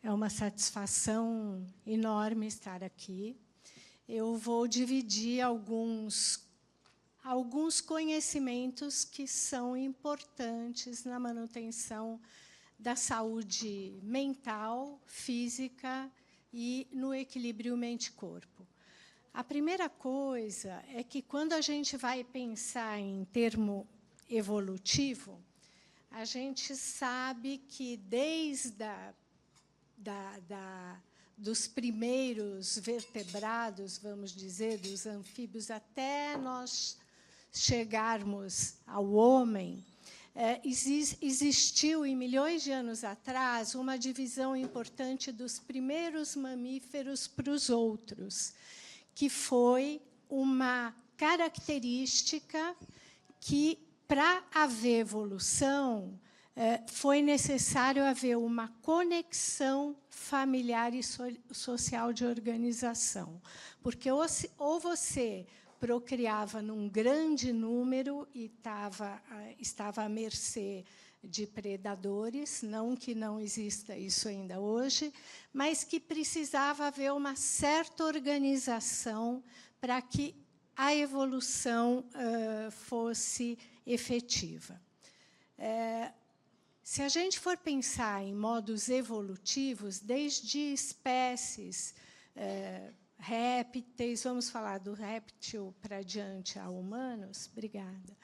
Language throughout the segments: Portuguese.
É uma satisfação enorme estar aqui. Eu vou dividir alguns conhecimentos que são importantes na manutenção da saúde mental, física e no equilíbrio mente-corpo. A primeira coisa é que, quando a gente vai pensar em termo evolutivo, a gente sabe que, desde dos primeiros vertebrados, vamos dizer, dos anfíbios, até nós chegarmos ao homem, existiu, em milhões de anos atrás, uma divisão importante dos primeiros mamíferos para os outros, que foi uma característica que, para haver evolução, foi necessário haver uma conexão familiar e social de organização. Porque ou você procriava num grande número e estava à mercê de predadores, não que não exista isso ainda hoje, mas que precisava haver uma certa organização para que a evolução fosse efetiva. Se a gente for pensar em modos evolutivos, desde espécies répteis, vamos falar do réptil para diante a humanos, obrigada,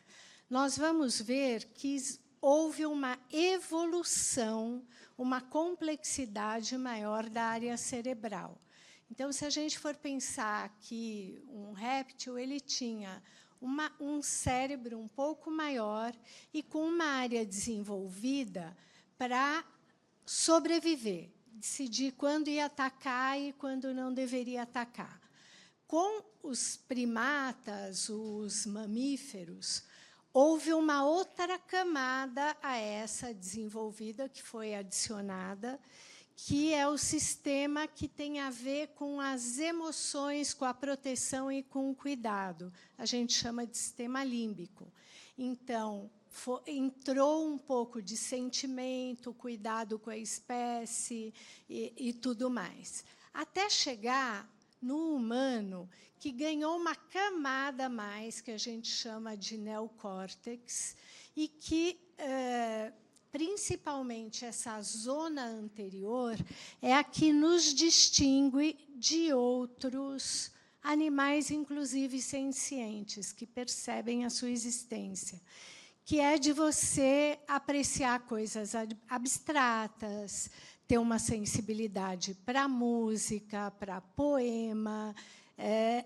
nós vamos ver que houve uma evolução, uma complexidade maior da área cerebral. Então, se a gente for pensar que um réptil ele tinha um cérebro um pouco maior e com uma área desenvolvida para sobreviver, decidir quando ia atacar e quando não deveria atacar. Com os primatas, os mamíferos, houve uma outra camada a essa desenvolvida, que foi adicionada, que é o sistema que tem a ver com as emoções, com a proteção e com o cuidado. A gente chama de sistema límbico. Então, entrou um pouco de sentimento, cuidado com a espécie e tudo mais. Até chegar no humano, que ganhou uma camada a mais, que a gente chama de neocórtex, e que, principalmente, essa zona anterior é a que nos distingue de outros animais, inclusive sencientes, que percebem a sua existência, que é de você apreciar coisas abstratas, ter uma sensibilidade para a música, para poema,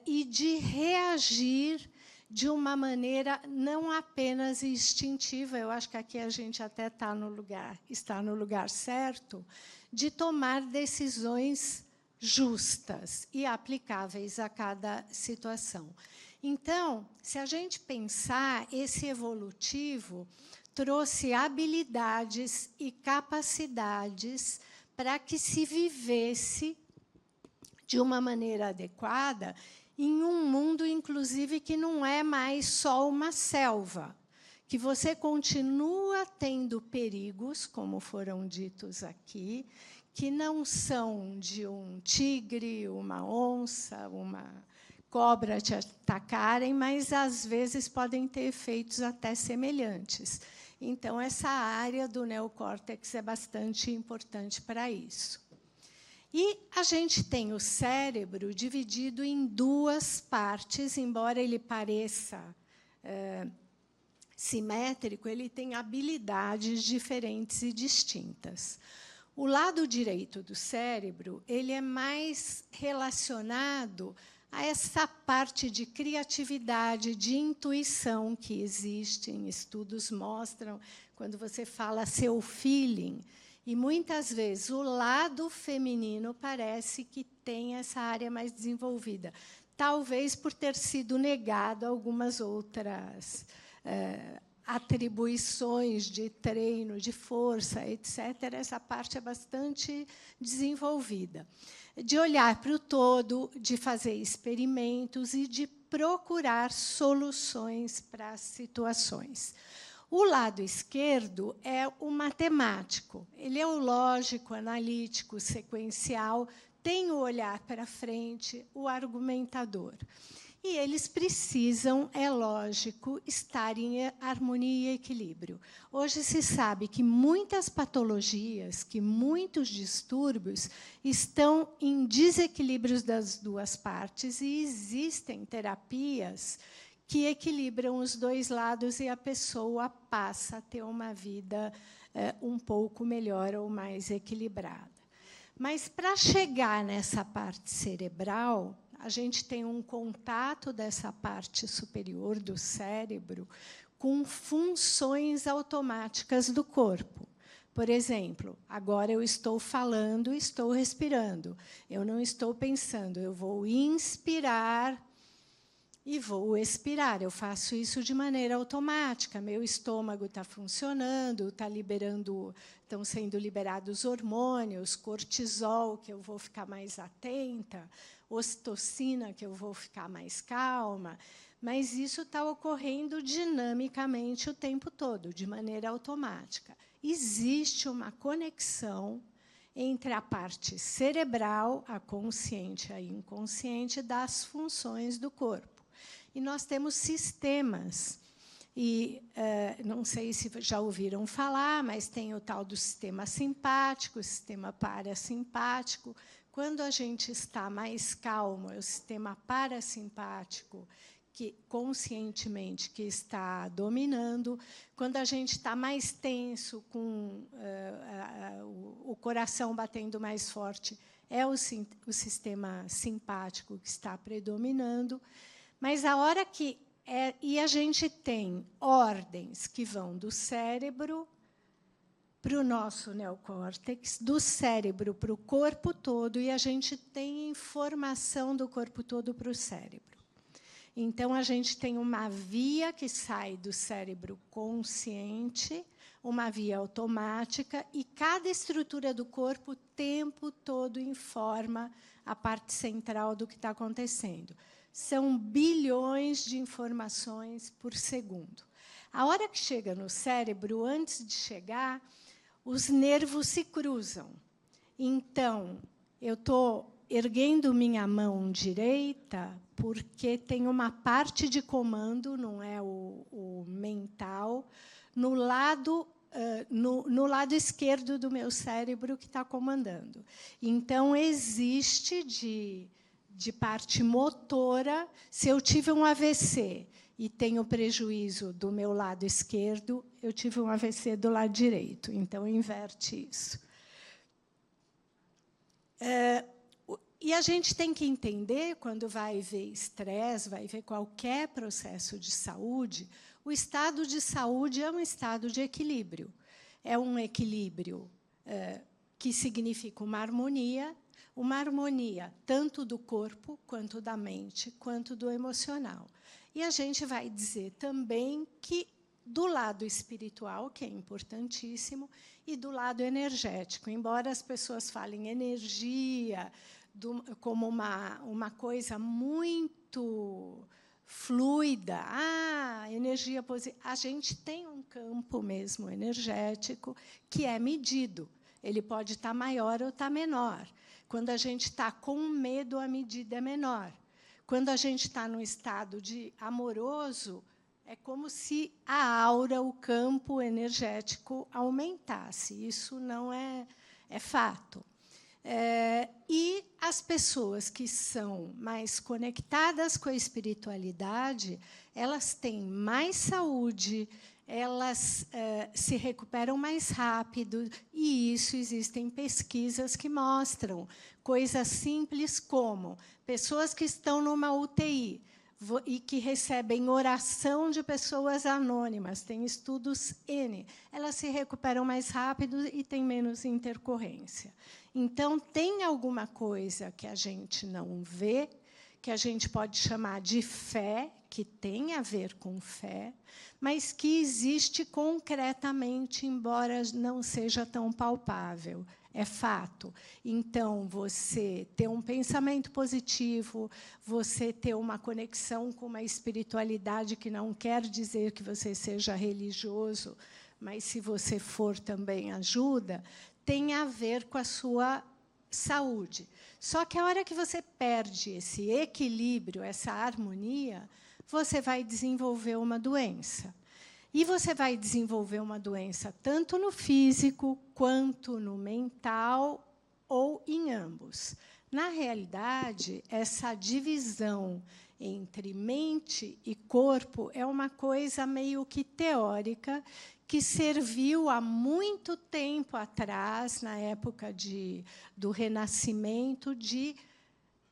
e de reagir de uma maneira não apenas instintiva, eu acho que aqui a gente até está no lugar certo, de tomar decisões justas e aplicáveis a cada situação. Então, se a gente pensar, esse evolutivo trouxe habilidades e capacidades para que se vivesse de uma maneira adequada em um mundo, inclusive, que não é mais só uma selva, que você continua tendo perigos, como foram ditos aqui, que não são de um tigre, uma onça, uma cobra te atacarem, mas, às vezes, podem ter efeitos até semelhantes. Então, essa área do neocórtex é bastante importante para isso. E a gente tem o cérebro dividido em duas partes, embora ele pareça simétrico, ele tem habilidades diferentes e distintas. O lado direito do cérebro ele é mais relacionado a essa parte de criatividade, de intuição que existe em estudos, mostram, quando você fala seu feeling, e, muitas vezes, o lado feminino parece que tem essa área mais desenvolvida, talvez por ter sido negado algumas outras atribuições de treino, de força, etc. Essa parte é bastante desenvolvida. De olhar para o todo, de fazer experimentos e de procurar soluções para as situações. O lado esquerdo é o matemático. Ele é o lógico, analítico, sequencial, tem o olhar para frente, o argumentador. E eles precisam, é lógico, estar em harmonia e equilíbrio. Hoje se sabe que muitas patologias, que muitos distúrbios estão em desequilíbrios das duas partes e existem terapias que equilibram os dois lados e a pessoa passa a ter uma vida um pouco melhor ou mais equilibrada. Mas, para chegar nessa parte cerebral, a gente tem um contato dessa parte superior do cérebro com funções automáticas do corpo. Por exemplo, agora eu estou falando, estou respirando. Eu não estou pensando, eu vou inspirar e vou expirar. Eu faço isso de maneira automática. Meu estômago está funcionando, estão sendo liberados hormônios, cortisol, que eu vou ficar mais atenta, ocitocina, que eu vou ficar mais calma. Mas isso está ocorrendo dinamicamente o tempo todo, de maneira automática. Existe uma conexão entre a parte cerebral, a consciente e a inconsciente, das funções do corpo. E nós temos sistemas. E não sei se já ouviram falar, mas tem o tal do sistema simpático, o sistema parasimpático. Quando a gente está mais calmo, é o sistema parasimpático, que conscientemente que está dominando. Quando a gente está mais tenso, com o coração batendo mais forte, é o sistema simpático que está predominando. Mas a hora que... E a gente tem ordens que vão do cérebro para o nosso neocórtex, do cérebro para o corpo todo, e a gente tem informação do corpo todo para o cérebro. Então, a gente tem uma via que sai do cérebro consciente, uma via automática, e cada estrutura do corpo o tempo todo informa a parte central do que está acontecendo. São bilhões de informações por segundo. A hora que chega no cérebro, antes de chegar, os nervos se cruzam. Então, eu estou erguendo minha mão direita porque tem uma parte de comando, não é o mental, no lado esquerdo do meu cérebro que está comandando. Então, existe de parte motora. Se eu tive um AVC e tenho prejuízo do meu lado esquerdo, eu tive um AVC do lado direito. Então, inverte isso. E a gente tem que entender, quando vai ver estresse, vai ver qualquer processo de saúde, o estado de saúde é um estado de equilíbrio. É um equilíbrio que significa uma harmonia tanto do corpo, quanto da mente, quanto do emocional. E a gente vai dizer também que do lado espiritual, que é importantíssimo, e do lado energético. Embora as pessoas falem energia como uma coisa muito fluida, energia positiva, a gente tem um campo mesmo energético que é medido. Ele pode estar maior ou estar menor. Quando a gente está com medo, a medida é menor. Quando a gente está num estado de amoroso, é como se a aura, o campo energético aumentasse. Isso não é fato. E as pessoas que são mais conectadas com a espiritualidade, elas têm mais saúde, elas se recuperam mais rápido, e isso existem pesquisas que mostram coisas simples como pessoas que estão numa UTI e que recebem oração de pessoas anônimas, tem estudos N, elas se recuperam mais rápido e têm menos intercorrência. Então, tem alguma coisa que a gente não vê, que a gente pode chamar de fé, que tem a ver com fé, mas que existe concretamente, embora não seja tão palpável. é fato. Então, você ter um pensamento positivo, você ter uma conexão com uma espiritualidade, que não quer dizer que você seja religioso, mas, se você for, também ajuda, tem a ver com a sua saúde. Só que, a hora que você perde esse equilíbrio, essa harmonia, você vai desenvolver uma doença. E você vai desenvolver uma doença tanto no físico, quanto no mental, ou em ambos. Na realidade, essa divisão entre mente e corpo é uma coisa meio que teórica, que serviu há muito tempo atrás, na época do Renascimento, de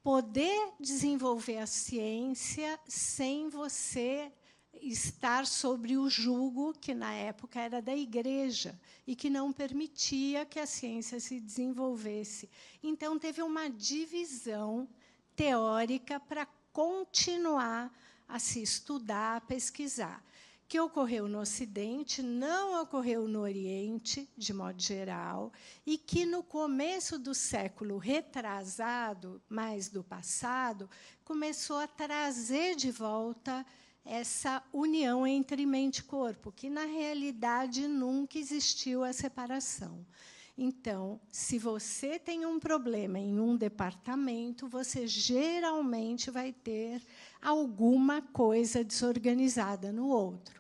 poder desenvolver a ciência sem você estar sobre o jugo, que na época era da Igreja, e que não permitia que a ciência se desenvolvesse. Então, teve uma divisão teórica para continuar a se estudar, a pesquisar, que ocorreu no Ocidente, não ocorreu no Oriente, de modo geral, e que, no começo do século retrasado, mais do passado, começou a trazer de volta essa união entre mente e corpo, que, na realidade, nunca existiu a separação. Então, se você tem um problema em um departamento, você geralmente vai ter alguma coisa desorganizada no outro.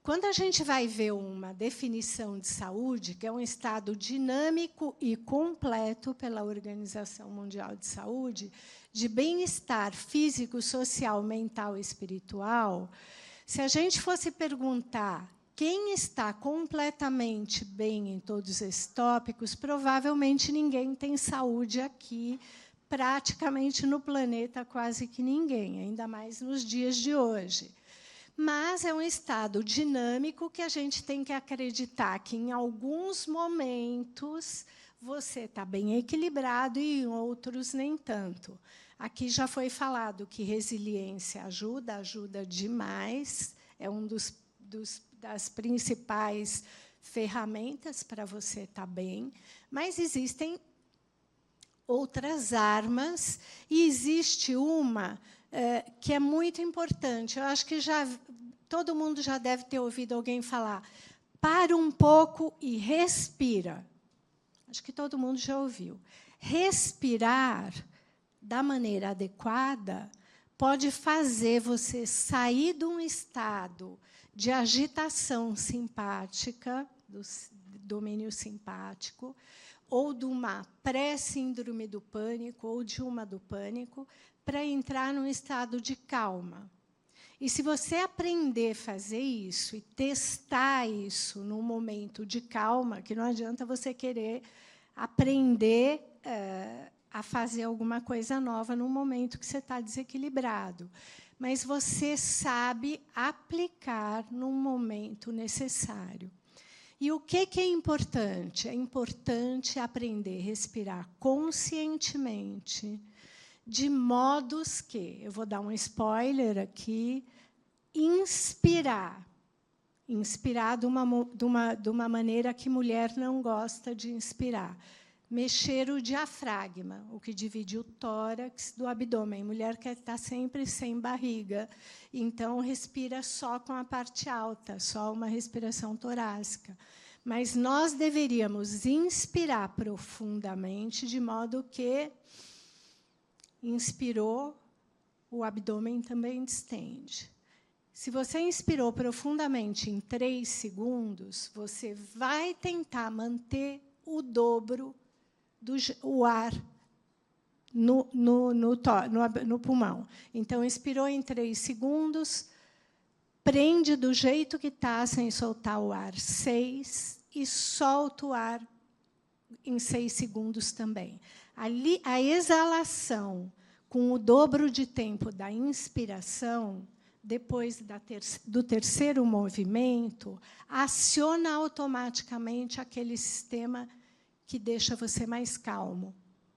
Quando a gente vai ver uma definição de saúde, que é um estado dinâmico e completo pela Organização Mundial de Saúde, de bem-estar físico, social, mental e espiritual, se a gente fosse perguntar quem está completamente bem em todos esses tópicos, provavelmente ninguém tem saúde aqui, praticamente no planeta, quase que ninguém, ainda mais nos dias de hoje. Mas é um estado dinâmico que a gente tem que acreditar que, em alguns momentos, você está bem equilibrado e, em outros, nem tanto. Aqui já foi falado que resiliência ajuda demais, é um das principais ferramentas para você estar bem, mas existem outras armas, e existe uma que é muito importante. Eu acho que todo mundo já deve ter ouvido alguém falar: para um pouco e respira. Acho que todo mundo já ouviu. Respirar da maneira adequada pode fazer você sair de um estado de agitação simpática, do domínio simpático, ou de uma pré-síndrome do pânico, ou de uma do pânico, para entrar num estado de calma. E, se você aprender a fazer isso e testar isso num momento de calma, que não adianta você querer aprender a fazer alguma coisa nova no momento que você está desequilibrado, mas você sabe aplicar no momento necessário. E o que é importante? É importante aprender a respirar conscientemente, de modos que, eu vou dar um spoiler aqui, inspirar de uma maneira que mulher não gosta de inspirar. Mexer o diafragma, o que divide o tórax do abdômen. Mulher quer estar sempre sem barriga, então respira só com a parte alta, só uma respiração torácica. Mas nós deveríamos inspirar profundamente, de modo que inspirou, o abdômen também distende. Se você inspirou profundamente em 3 segundos, você vai tentar manter o dobro do ar no pulmão. Então, inspirou em 3 segundos, prende do jeito que está, sem soltar o ar, 6, e solta o ar em 6 segundos também. Ali, a exalação, com o dobro de tempo da inspiração, depois do terceiro movimento, aciona automaticamente aquele sistema que deixa você mais calmo.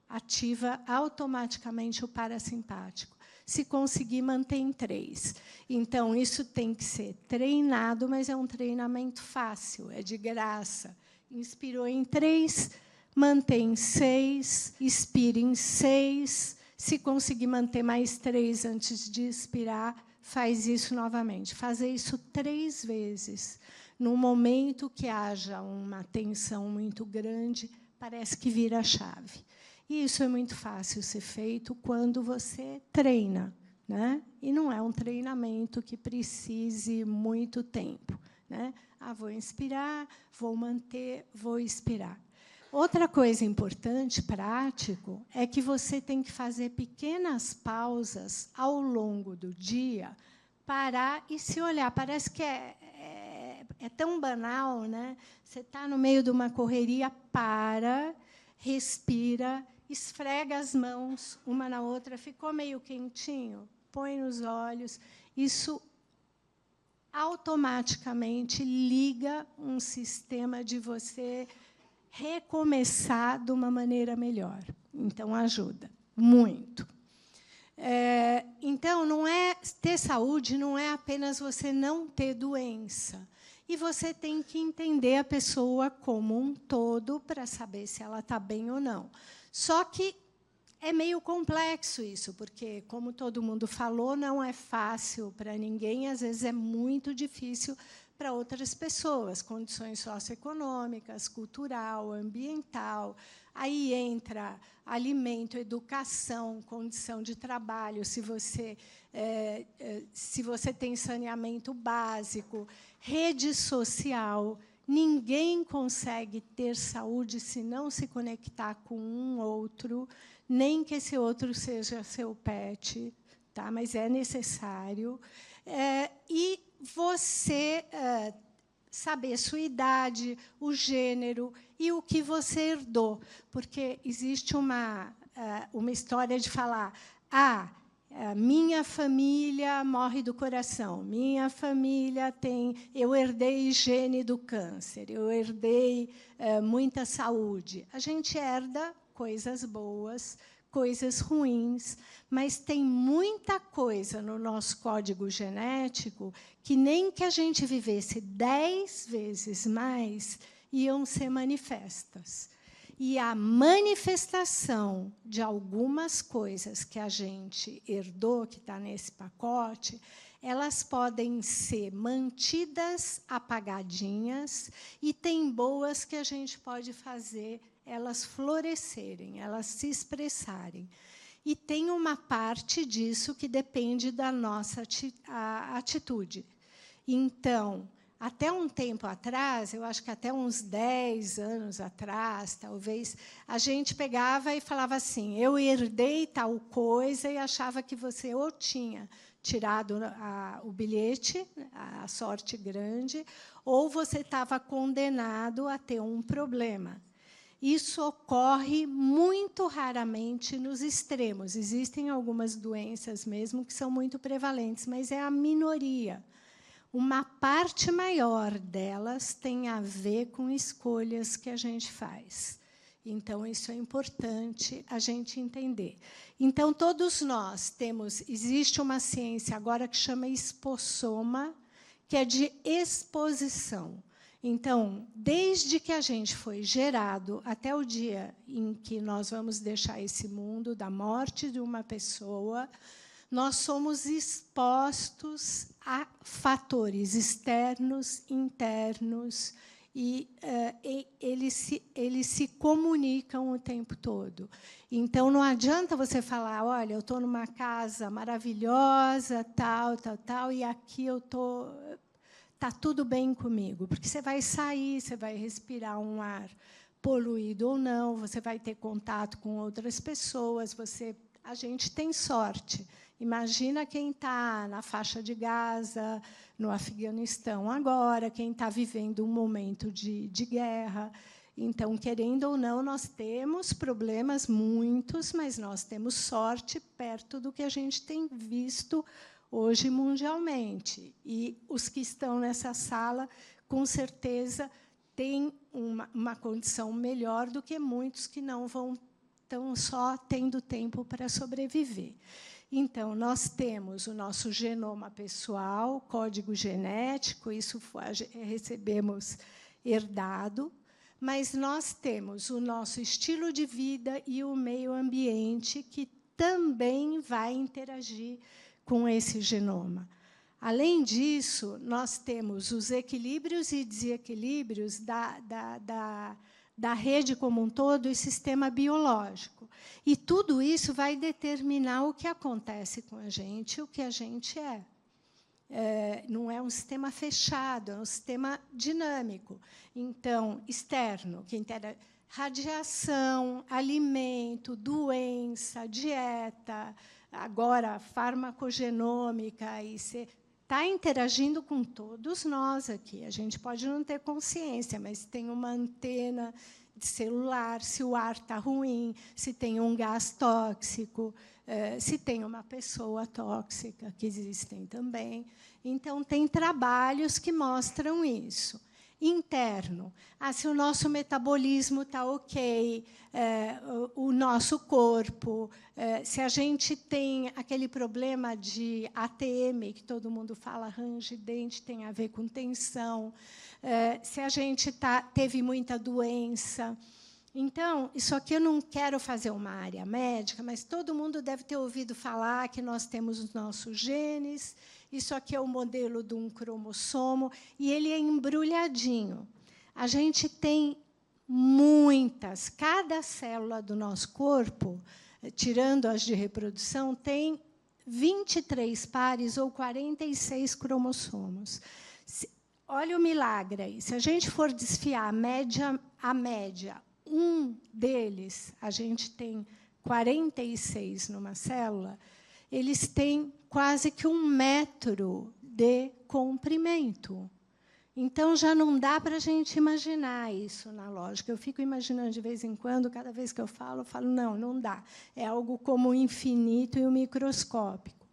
Ativa automaticamente o parasimpático. Se conseguir, mantém 3. Então, isso tem que ser treinado, mas é um treinamento fácil, é de graça. Inspirou em 3, mantém 6, expira em 6. Se conseguir manter mais 3 antes de expirar, faz isso novamente. Fazer isso 3 vezes. No momento que haja uma tensão muito grande, parece que vira a chave. E isso é muito fácil ser feito quando você treina, né? E não é um treinamento que precise muito tempo, né? Vou inspirar, vou manter, vou expirar. Outra coisa importante, prático, é que você tem que fazer pequenas pausas ao longo do dia, parar e se olhar. Parece que é tão banal, né? Você está no meio de uma correria, para, respira, esfrega as mãos uma na outra, ficou meio quentinho, põe nos olhos. Isso automaticamente liga um sistema de você recomeçar de uma maneira melhor. Então, ajuda muito. Então, não é ter saúde não é apenas você não ter doença. E você tem que entender a pessoa como um todo para saber se ela está bem ou não. Só que é meio complexo isso, porque, como todo mundo falou, não é fácil para ninguém, às vezes é muito difícil para outras pessoas, condições socioeconômicas, cultural, ambiental. Aí entra alimento, educação, condição de trabalho, se você tem saneamento básico, rede social. Ninguém consegue ter saúde se não se conectar com um outro, nem que esse outro seja seu pet, tá? Mas é necessário. E você saber sua idade, o gênero e o que você herdou. Porque existe uma história de falar: minha família morre do coração, minha família eu herdei gene do câncer, eu herdei muita saúde. A gente herda coisas boas, coisas ruins, mas tem muita coisa no nosso código genético que nem que a gente vivesse 10 vezes mais, iam ser manifestas. E a manifestação de algumas coisas que a gente herdou, que está nesse pacote, elas podem ser mantidas apagadinhas, e tem boas que a gente pode fazer elas florescerem, elas se expressarem. E tem uma parte disso que depende da nossa atitude. Então, até um tempo atrás, eu acho que até uns 10 anos atrás, talvez, a gente pegava e falava assim: eu herdei tal coisa, e achava que você ou tinha tirado o bilhete, a sorte grande, ou você estava condenado a ter um problema. Isso ocorre muito raramente nos extremos. Existem algumas doenças mesmo que são muito prevalentes, mas é a minoria. Uma parte maior delas tem a ver com escolhas que a gente faz. Então, isso é importante a gente entender. Então, todos nós temos... Existe uma ciência agora que chama expossoma, que é de exposição. Então, desde que a gente foi gerado até o dia em que nós vamos deixar esse mundo, da morte de uma pessoa, nós somos expostos a fatores externos, internos, e eles se comunicam o tempo todo. Então, não adianta você falar: olha, eu estou numa casa maravilhosa, tal, e aqui eu estou... Está tudo bem comigo, porque você vai sair, você vai respirar um ar poluído ou não, você vai ter contato com outras pessoas, a gente tem sorte. Imagina quem está na faixa de Gaza, no Afeganistão agora, quem está vivendo um momento de guerra. Então, querendo ou não, nós temos problemas, muitos, mas nós temos sorte perto do que a gente tem visto hoje mundialmente. E os que estão nessa sala, com certeza, têm uma condição melhor do que muitos que não estão só tendo tempo para sobreviver. Então, nós temos o nosso genoma pessoal, código genético, isso recebemos herdado, mas nós temos o nosso estilo de vida e o meio ambiente que também vai interagir com esse genoma. Além disso, nós temos os equilíbrios e desequilíbrios da rede como um todo e sistema biológico. E tudo isso vai determinar o que acontece com a gente, o que a gente é. Não é um sistema fechado, é um sistema dinâmico. Então, externo, que radiação, alimento, doença, dieta, agora farmacogenômica, e está interagindo com todos nós aqui. A gente pode não ter consciência, mas tem uma antena de celular, se o ar está ruim, se tem um gás tóxico, se tem uma pessoa tóxica, que existem também. Então, tem trabalhos que mostram isso. Interno, se o nosso metabolismo está ok, o nosso corpo, se a gente tem aquele problema de ATM, que todo mundo fala, range dente, tem a ver com tensão, se a gente teve muita doença. Então, isso aqui eu não quero fazer uma área médica, mas todo mundo deve ter ouvido falar que nós temos os nossos genes. Isso aqui é o modelo de um cromossomo, e ele é embrulhadinho. A gente tem muitas, cada célula do nosso corpo, tirando as de reprodução, tem 23 pares ou 46 cromossomos. Olha o milagre aí. Se a gente for desfiar a média, um deles, a gente tem 46 numa célula, eles têm quase que 1 metro de comprimento. Então, já não dá para a gente imaginar isso na lógica. Eu fico imaginando, de vez em quando, cada vez que eu falo, não, não dá. É algo como o infinito e o microscópico.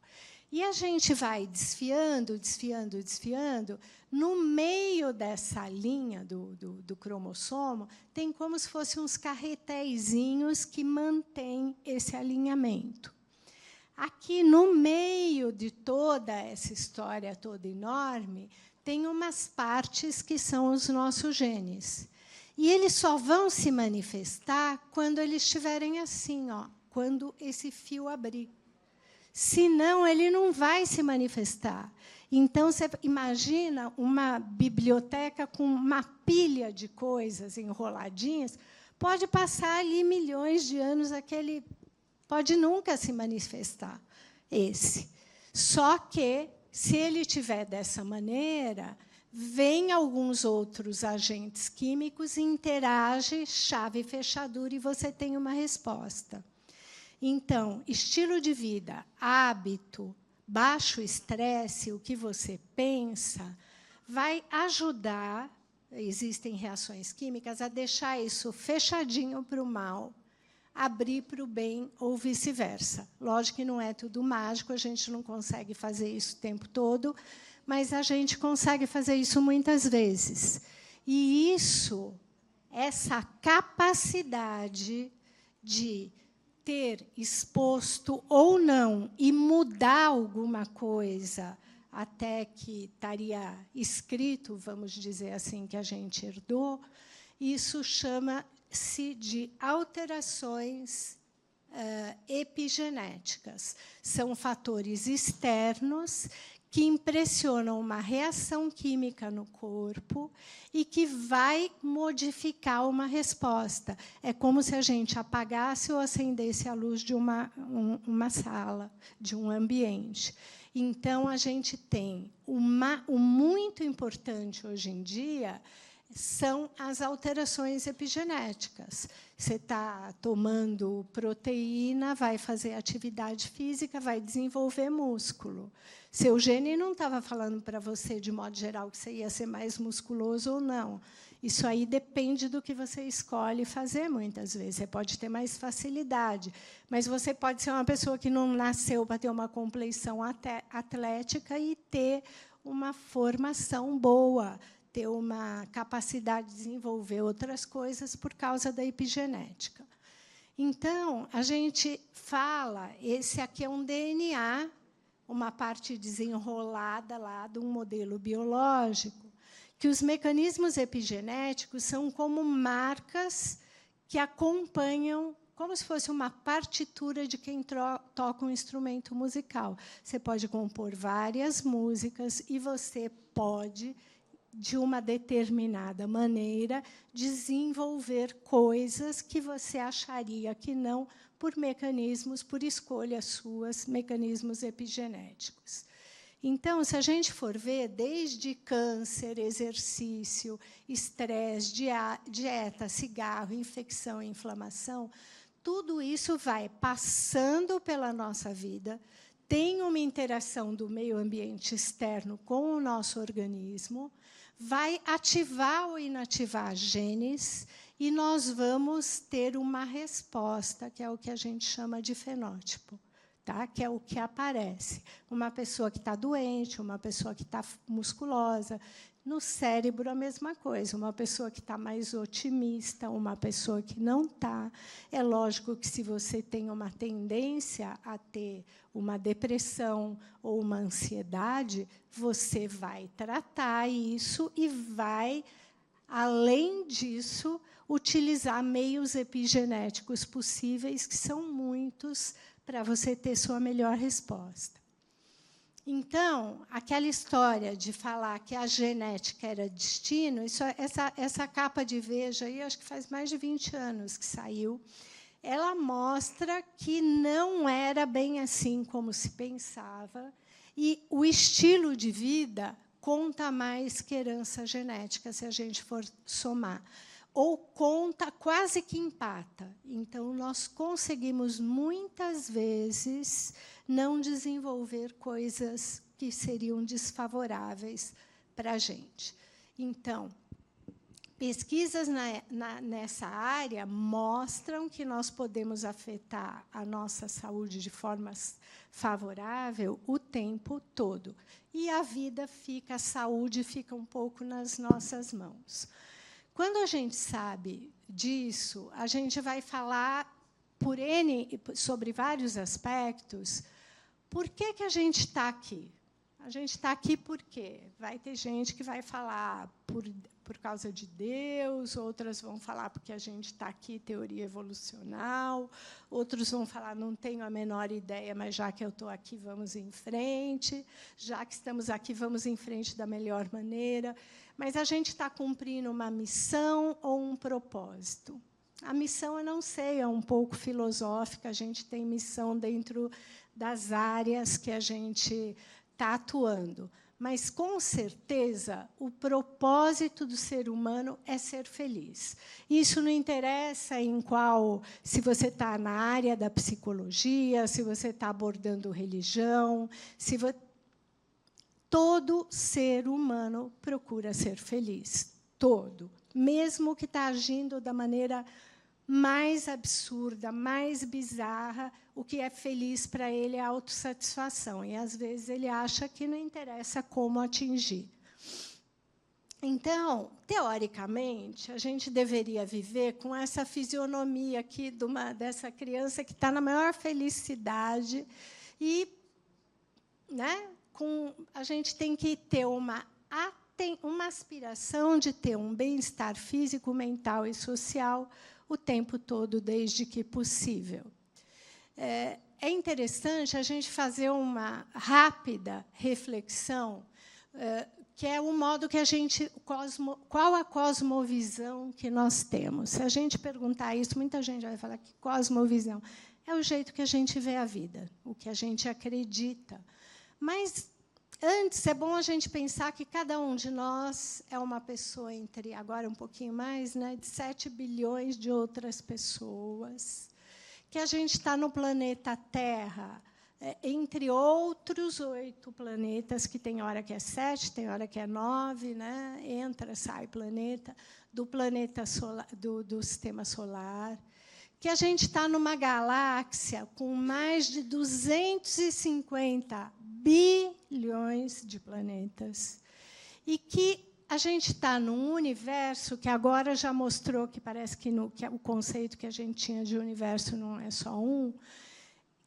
E a gente vai desfiando, desfiando, desfiando. No meio dessa linha do cromossomo, tem como se fossem uns carretéisinhos que mantêm esse alinhamento. Aqui, no meio de toda essa história toda enorme, tem umas partes que são os nossos genes. E eles só vão se manifestar quando eles estiverem assim, quando esse fio abrir. Senão, ele não vai se manifestar. Então, você imagina uma biblioteca com uma pilha de coisas enroladinhas, pode passar ali milhões de anos, aquele pode nunca se manifestar, esse. Só que, se ele estiver dessa maneira, vem alguns outros agentes químicos, interage, chave e fechadura, e você tem uma resposta. Então, estilo de vida, hábito, baixo estresse, o que você pensa, vai ajudar, existem reações químicas, a deixar isso fechadinho para o mal, abrir para o bem ou vice-versa. Lógico que não é tudo mágico, a gente não consegue fazer isso o tempo todo, mas a gente consegue fazer isso muitas vezes. E isso, essa capacidade de ter exposto ou não e mudar alguma coisa até que estaria escrito, vamos dizer assim, que a gente herdou, isso chama-se de alterações epigenéticas. São fatores externos que impressionam uma reação química no corpo e que vai modificar uma resposta. É como se a gente apagasse ou acendesse a luz de uma sala, de um ambiente. Então, a gente tem o muito importante hoje em dia são as alterações epigenéticas. Você está tomando proteína, vai fazer atividade física, vai desenvolver músculo. Seu gene não estava falando para você, de modo geral, que você ia ser mais musculoso ou não. Isso aí depende do que você escolhe fazer, muitas vezes. Você pode ter mais facilidade, mas você pode ser uma pessoa que não nasceu para ter uma compleição atlética e ter uma formação boa, ter uma capacidade de desenvolver outras coisas por causa da epigenética. Então, a gente fala, esse aqui é um DNA, uma parte desenrolada lá de um modelo biológico, que os mecanismos epigenéticos são como marcas que acompanham, como se fosse uma partitura de quem toca um instrumento musical. Você pode compor várias músicas e você pode, de uma determinada maneira, desenvolver coisas que você acharia que não, por mecanismos, por escolhas suas, mecanismos epigenéticos. Então, se a gente for ver, desde câncer, exercício, estresse, dieta, cigarro, infecção e inflamação, tudo isso vai passando pela nossa vida, tem uma interação do meio ambiente externo com o nosso organismo, vai ativar ou inativar genes, e nós vamos ter uma resposta, que é o que a gente chama de fenótipo. Tá? Que é o que aparece. Uma pessoa que está doente, uma pessoa que está musculosa. No cérebro, a mesma coisa. Uma pessoa que está mais otimista, uma pessoa que não está. É lógico que, se você tem uma tendência a ter uma depressão ou uma ansiedade, você vai tratar isso e vai, além disso, utilizar meios epigenéticos possíveis, que são muitos, para você ter sua melhor resposta. Então, aquela história de falar que a genética era destino, essa capa de Veja, aí, acho que faz mais de 20 anos que saiu, ela mostra que não era bem assim como se pensava, e o estilo de vida conta mais que herança genética, se a gente for somar. Ou conta, quase que empata. Então, nós conseguimos, muitas vezes, não desenvolver coisas que seriam desfavoráveis para a gente. Então, pesquisas nessa área mostram que nós podemos afetar a nossa saúde de forma favorável o tempo todo. E a vida fica, a saúde fica um pouco nas nossas mãos. Quando a gente sabe disso, a gente vai falar sobre vários aspectos. Por que a gente está aqui? A gente está aqui por quê? Vai ter gente que vai falar por causa de Deus, outras vão falar porque a gente está aqui, teoria evolucional, outros vão falar, não tenho a menor ideia, mas já que eu estou aqui, vamos em frente, já que estamos aqui, vamos em frente da melhor maneira. Mas a gente está cumprindo uma missão ou um propósito? A missão, eu não sei, é um pouco filosófica, a gente tem missão dentro das áreas que a gente está atuando. Mas, com certeza, o propósito do ser humano é ser feliz. Isso não interessa se você está na área da psicologia, se você está abordando religião, todo ser humano procura ser feliz. Todo. Mesmo que está agindo da maneira mais absurda, mais bizarra, o que é feliz para ele é a autossatisfação. E, às vezes, ele acha que não interessa como atingir. Então, teoricamente, a gente deveria viver com essa fisionomia aqui dessa criança que está na maior felicidade. E, né, a gente tem que ter uma aspiração de ter um bem-estar físico, mental e social o tempo todo, desde que possível. É interessante a gente fazer uma rápida reflexão, que é o modo que a gente... Qual a cosmovisão que nós temos? Se a gente perguntar isso, muita gente vai falar que cosmovisão é o jeito que a gente vê a vida, o que a gente acredita. Mas, antes, é bom a gente pensar que cada um de nós é uma pessoa entre, agora um pouquinho mais, né, de 7 bilhões de outras pessoas, que a gente está no planeta Terra, entre outros 8 planetas, que tem hora que é 7, tem hora que é 9, né, entra, sai planeta, do planeta solar, do sistema solar, que a gente está numa galáxia com mais de 250 bilhões de planetas, e que a gente está num universo que agora já mostrou que parece que o conceito que a gente tinha de universo não é só um,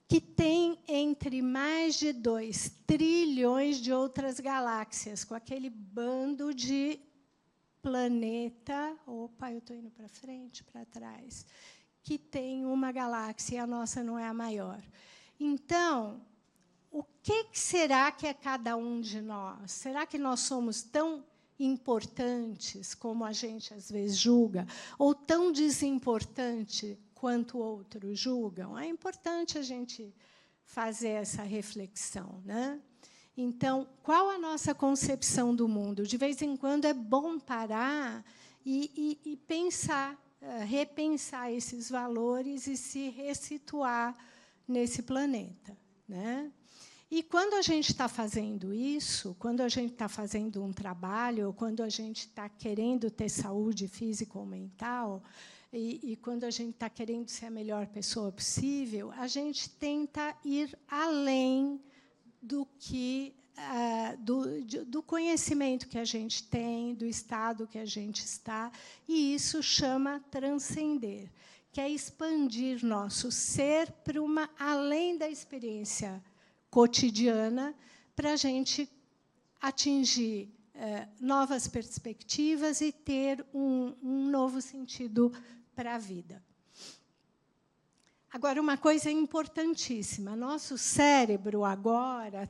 que tem entre mais de 2 trilhões de outras galáxias, com aquele bando de planeta... Opa, eu estou indo para frente, para trás. Que tem uma galáxia, e a nossa não é a maior. Então, o que será que é cada um de nós? Será que nós somos tão importantes como a gente, às vezes, julga? Ou tão desimportante quanto outros julgam? É importante a gente fazer essa reflexão, né? Então, qual a nossa concepção do mundo? De vez em quando, é bom parar e pensar, repensar esses valores e se ressituar nesse planeta, né? E, quando a gente está fazendo isso, quando a gente está fazendo um trabalho, ou quando a gente está querendo ter saúde física ou mental, e quando a gente está querendo ser a melhor pessoa possível, a gente tenta ir além do que do conhecimento que a gente tem, do estado que a gente está, e isso chama transcender, que é expandir nosso ser para além da experiência cotidiana, para a gente atingir novas perspectivas e ter um novo sentido para a vida. Agora, uma coisa importantíssima: nosso cérebro, agora,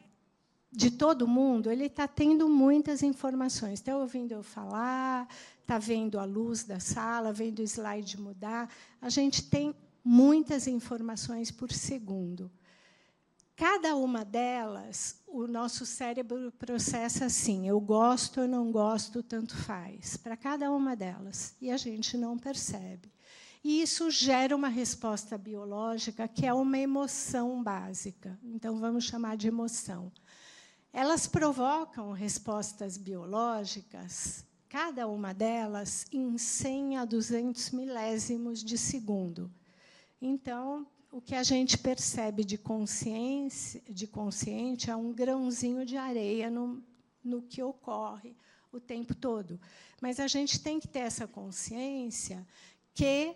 de todo mundo, ele está tendo muitas informações. Está ouvindo eu falar, está vendo a luz da sala, vendo o slide mudar. A gente tem muitas informações por segundo. Cada uma delas, o nosso cérebro processa assim: eu gosto, eu não gosto, tanto faz, para cada uma delas. E a gente não percebe. E isso gera uma resposta biológica, que é uma emoção básica. Então, vamos chamar de emoção. Elas provocam respostas biológicas, cada uma delas, em 100 a 200 milésimos de segundo. Então, o que a gente percebe de consciente é um grãozinho de areia no que ocorre o tempo todo. Mas a gente tem que ter essa consciência que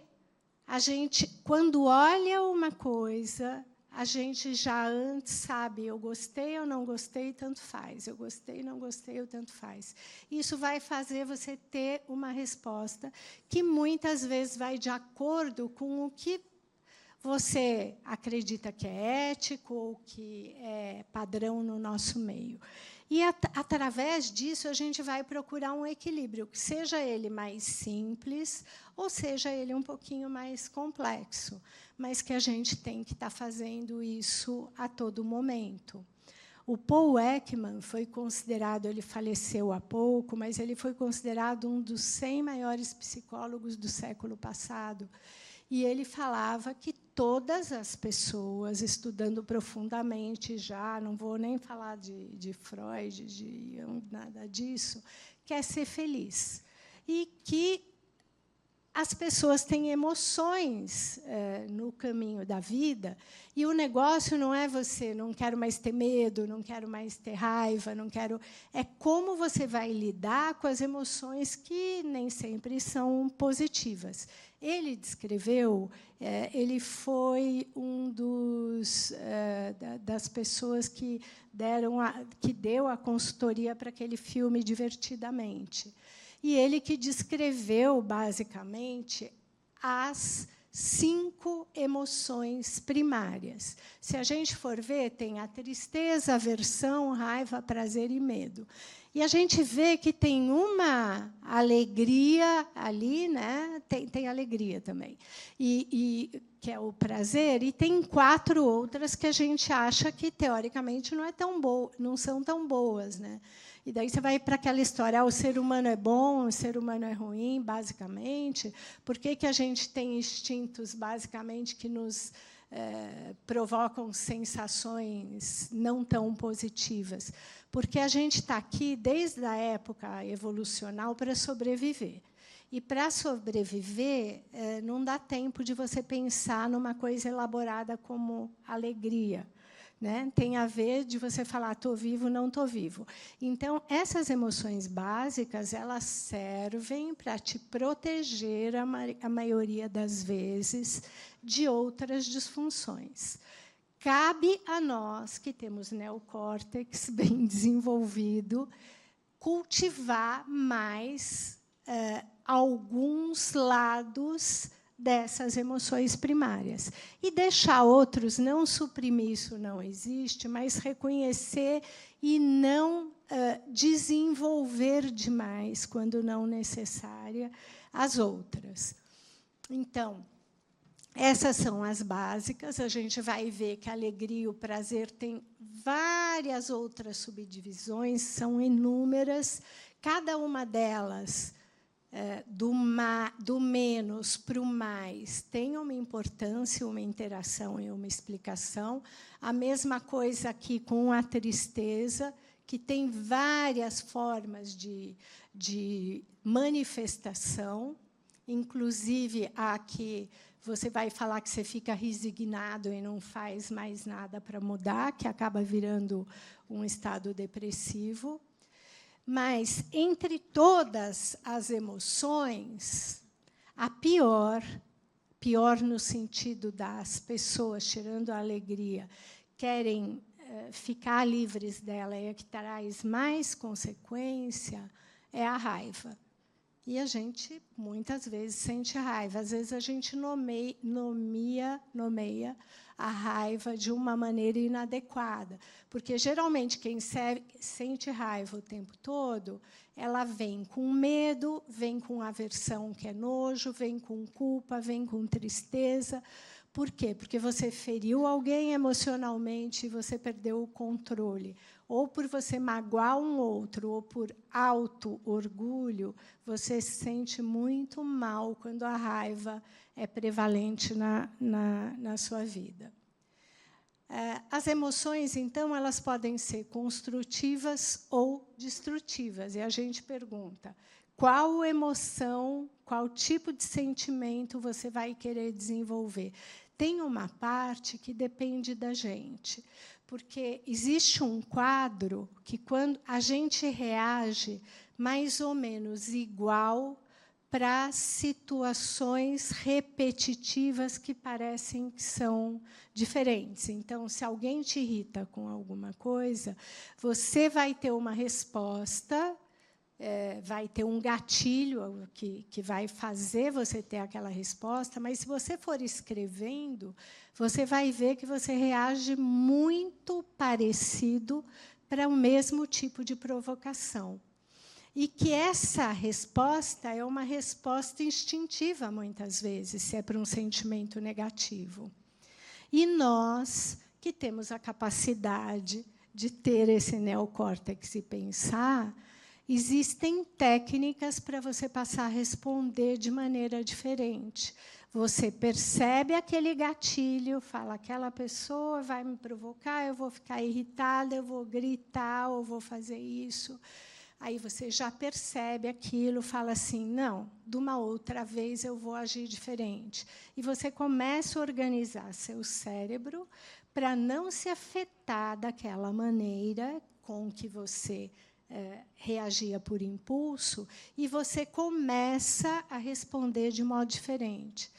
a gente, quando olha uma coisa, a gente já antes sabe: eu gostei ou não gostei, tanto faz. Eu gostei, não gostei, tanto faz. Isso vai fazer você ter uma resposta que, muitas vezes, vai de acordo com o que você acredita que é ético ou que é padrão no nosso meio. E, através disso, a gente vai procurar um equilíbrio, que seja ele mais simples ou seja ele um pouquinho mais complexo, mas que a gente tem que estar fazendo isso a todo momento. O Paul Ekman foi considerado, ele faleceu há pouco, mas ele foi considerado um dos 100 maiores psicólogos do século passado. E ele falava que todas as pessoas, estudando profundamente já, não vou nem falar de Freud, de Jung, nada disso, quer ser feliz. E que as pessoas têm emoções no caminho da vida, e o negócio não é você: não quero mais ter medo, não quero mais ter raiva, não quero... É como você vai lidar com as emoções que nem sempre são positivas. Ele descreveu, ele foi um das pessoas que deu a consultoria para aquele filme Divertidamente. E ele que descreveu, basicamente, as 5 emoções primárias. Se a gente for ver, tem a tristeza, aversão, raiva, prazer e medo. E a gente vê que tem uma alegria ali, né? Tem alegria também, que é o prazer, e tem 4 outras que a gente acha que, teoricamente, não são tão boas, né? E daí você vai para aquela história: o ser humano é bom, o ser humano é ruim, basicamente. Por que a gente tem instintos, basicamente, que nos provocam sensações não tão positivas? Porque a gente está aqui, desde a época evolucional, para sobreviver. E, para sobreviver, não dá tempo de você pensar numa coisa elaborada como alegria, né? Tem a ver de você falar: estou vivo, não estou vivo. Então, essas emoções básicas, elas servem para te proteger, a maioria das vezes, de outras disfunções. Cabe a nós, que temos neocórtex bem desenvolvido, cultivar mais alguns lados dessas emoções primárias. E deixar outros, não suprimir isso não existe, mas reconhecer e não desenvolver demais, quando não necessária, as outras. Então, essas são as básicas. A gente vai ver que a alegria e o prazer têm várias outras subdivisões, são inúmeras. Cada uma delas, do menos para o mais, tem uma importância, uma interação e uma explicação. A mesma coisa aqui com a tristeza, que tem várias formas de manifestação, inclusive a que você vai falar que você fica resignado e não faz mais nada para mudar, que acaba virando um estado depressivo. Mas, entre todas as emoções, a pior no sentido das pessoas, tirando a alegria, querem ficar livres dela, e a que traz mais consequência, é a raiva. E a gente, muitas vezes, sente raiva. Às vezes, a gente nomeia a raiva de uma maneira inadequada. Porque, geralmente, quem sente raiva o tempo todo, ela vem com medo, vem com aversão, que é nojo, vem com culpa, vem com tristeza. Por quê? Porque você feriu alguém emocionalmente e você perdeu o controle. Ou por você magoar um outro, ou por auto-orgulho, você se sente muito mal quando a raiva é prevalente na sua vida. As emoções, então, elas podem ser construtivas ou destrutivas. E a gente pergunta, qual emoção, qual tipo de sentimento você vai querer desenvolver? Tem uma parte que depende da gente, porque existe um quadro que, quando a gente reage mais ou menos igual para situações repetitivas que parecem que são diferentes. Então, se alguém te irrita com alguma coisa, você vai ter uma resposta, vai ter um gatilho que vai fazer você ter aquela resposta, mas, se você for escrevendo, você vai ver que você reage muito parecido para o mesmo tipo de provocação. E que essa resposta é uma resposta instintiva, muitas vezes, se é para um sentimento negativo. E nós, que temos a capacidade de ter esse neocórtex e pensar, existem técnicas para você passar a responder de maneira diferente. Você percebe aquele gatilho, fala, aquela pessoa vai me provocar, eu vou ficar irritada, eu vou gritar, ou vou fazer isso. Aí você já percebe aquilo, fala assim, não, de uma outra vez eu vou agir diferente. E você começa a organizar seu cérebro para não se afetar daquela maneira com que você reagia por impulso, e você começa a responder de modo diferente.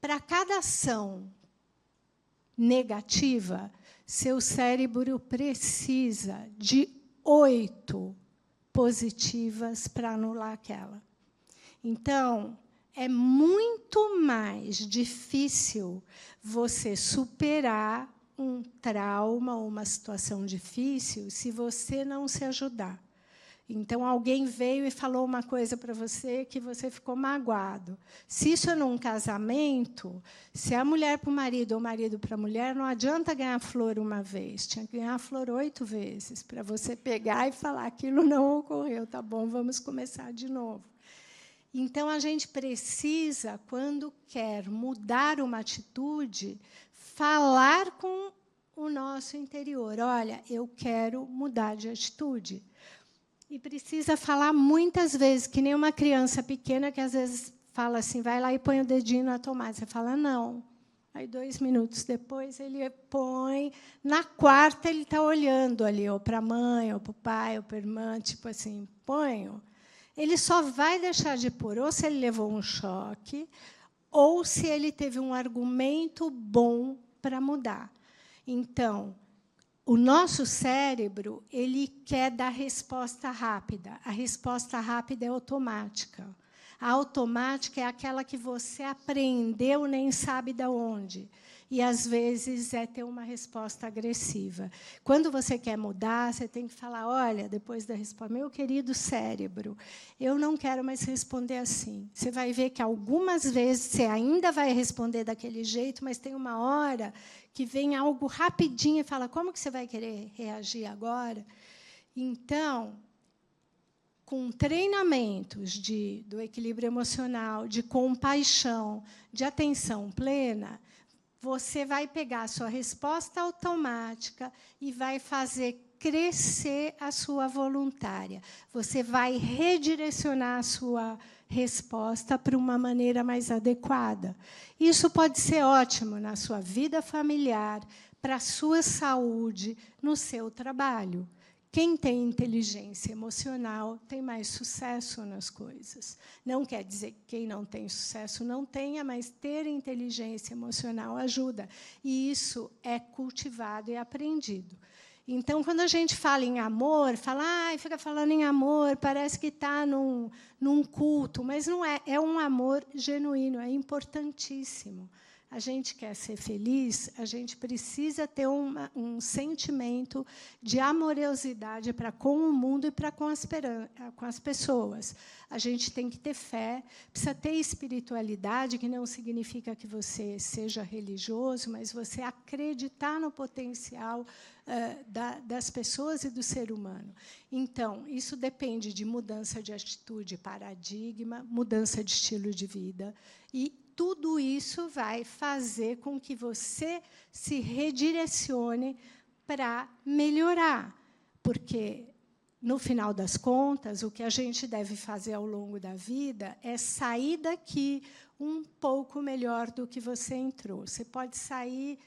Para cada ação negativa, seu cérebro precisa de 8 positivas para anular aquela. Então, é muito mais difícil você superar um trauma ou uma situação difícil se você não se ajudar. Então, alguém veio e falou uma coisa para você que você ficou magoado. Se isso é num casamento, se é a mulher para o marido ou o marido para a mulher, não adianta ganhar flor uma vez. Tinha que ganhar flor 8 vezes para você pegar e falar, aquilo não ocorreu, tá bom, vamos começar de novo. Então, a gente precisa, quando quer mudar uma atitude, falar com o nosso interior. Olha, eu quero mudar de atitude. E precisa falar muitas vezes, que nem uma criança pequena que, às vezes, fala assim, vai lá e põe o dedinho na tomada. Você fala, não. Aí, 2 minutos depois, ele põe. Na quarta, ele está olhando ali, ou para a mãe, ou para o pai, ou para a irmã, tipo assim, ponho. Ele só vai deixar de pôr, ou se ele levou um choque, ou se ele teve um argumento bom para mudar. Então, o nosso cérebro, ele quer dar resposta rápida. A resposta rápida é automática. A automática é aquela que você aprendeu, nem sabe de onde. E, às vezes, é ter uma resposta agressiva. Quando você quer mudar, você tem que falar, olha, depois da resposta, meu querido cérebro, eu não quero mais responder assim. Você vai ver que, algumas vezes, você ainda vai responder daquele jeito, mas tem uma hora que vem algo rapidinho e fala, como que você vai querer reagir agora? Então, com treinamentos do equilíbrio emocional, de compaixão, de atenção plena, você vai pegar a sua resposta automática e vai fazer crescer a sua voluntária. Você vai redirecionar a sua resposta para uma maneira mais adequada. Isso pode ser ótimo na sua vida familiar, para a sua saúde, no seu trabalho. Quem tem inteligência emocional tem mais sucesso nas coisas. Não quer dizer que quem não tem sucesso não tenha, mas ter inteligência emocional ajuda. E isso é cultivado e aprendido. Então, quando a gente fala em amor, fica falando em amor, parece que está num culto, mas não é. É um amor genuíno, é importantíssimo. A gente quer ser feliz, a gente precisa ter um sentimento de amorosidade para com o mundo e para com as pessoas. A gente tem que ter fé, precisa ter espiritualidade, que não significa que você seja religioso, mas você acreditar no potencial das pessoas e do ser humano. Então, isso depende de mudança de atitude, paradigma, mudança de estilo de vida. E tudo isso vai fazer com que você se redirecione para melhorar. Porque, no final das contas, o que a gente deve fazer ao longo da vida é sair daqui um pouco melhor do que você entrou. Você pode sair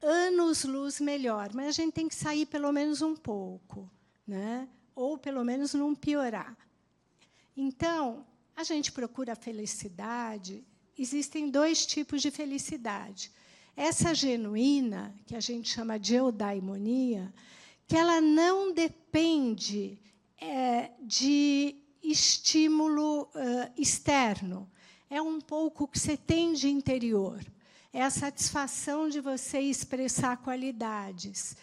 anos-luz melhor, mas a gente tem que sair pelo menos um pouco, né? Ou, pelo menos, não piorar. Então, a gente procura a felicidade. Existem 2 tipos de felicidade. Essa genuína, que a gente chama de eudaimonia, que ela não depende de estímulo externo. É um pouco o que você tem de interior. É a satisfação de você expressar qualidades.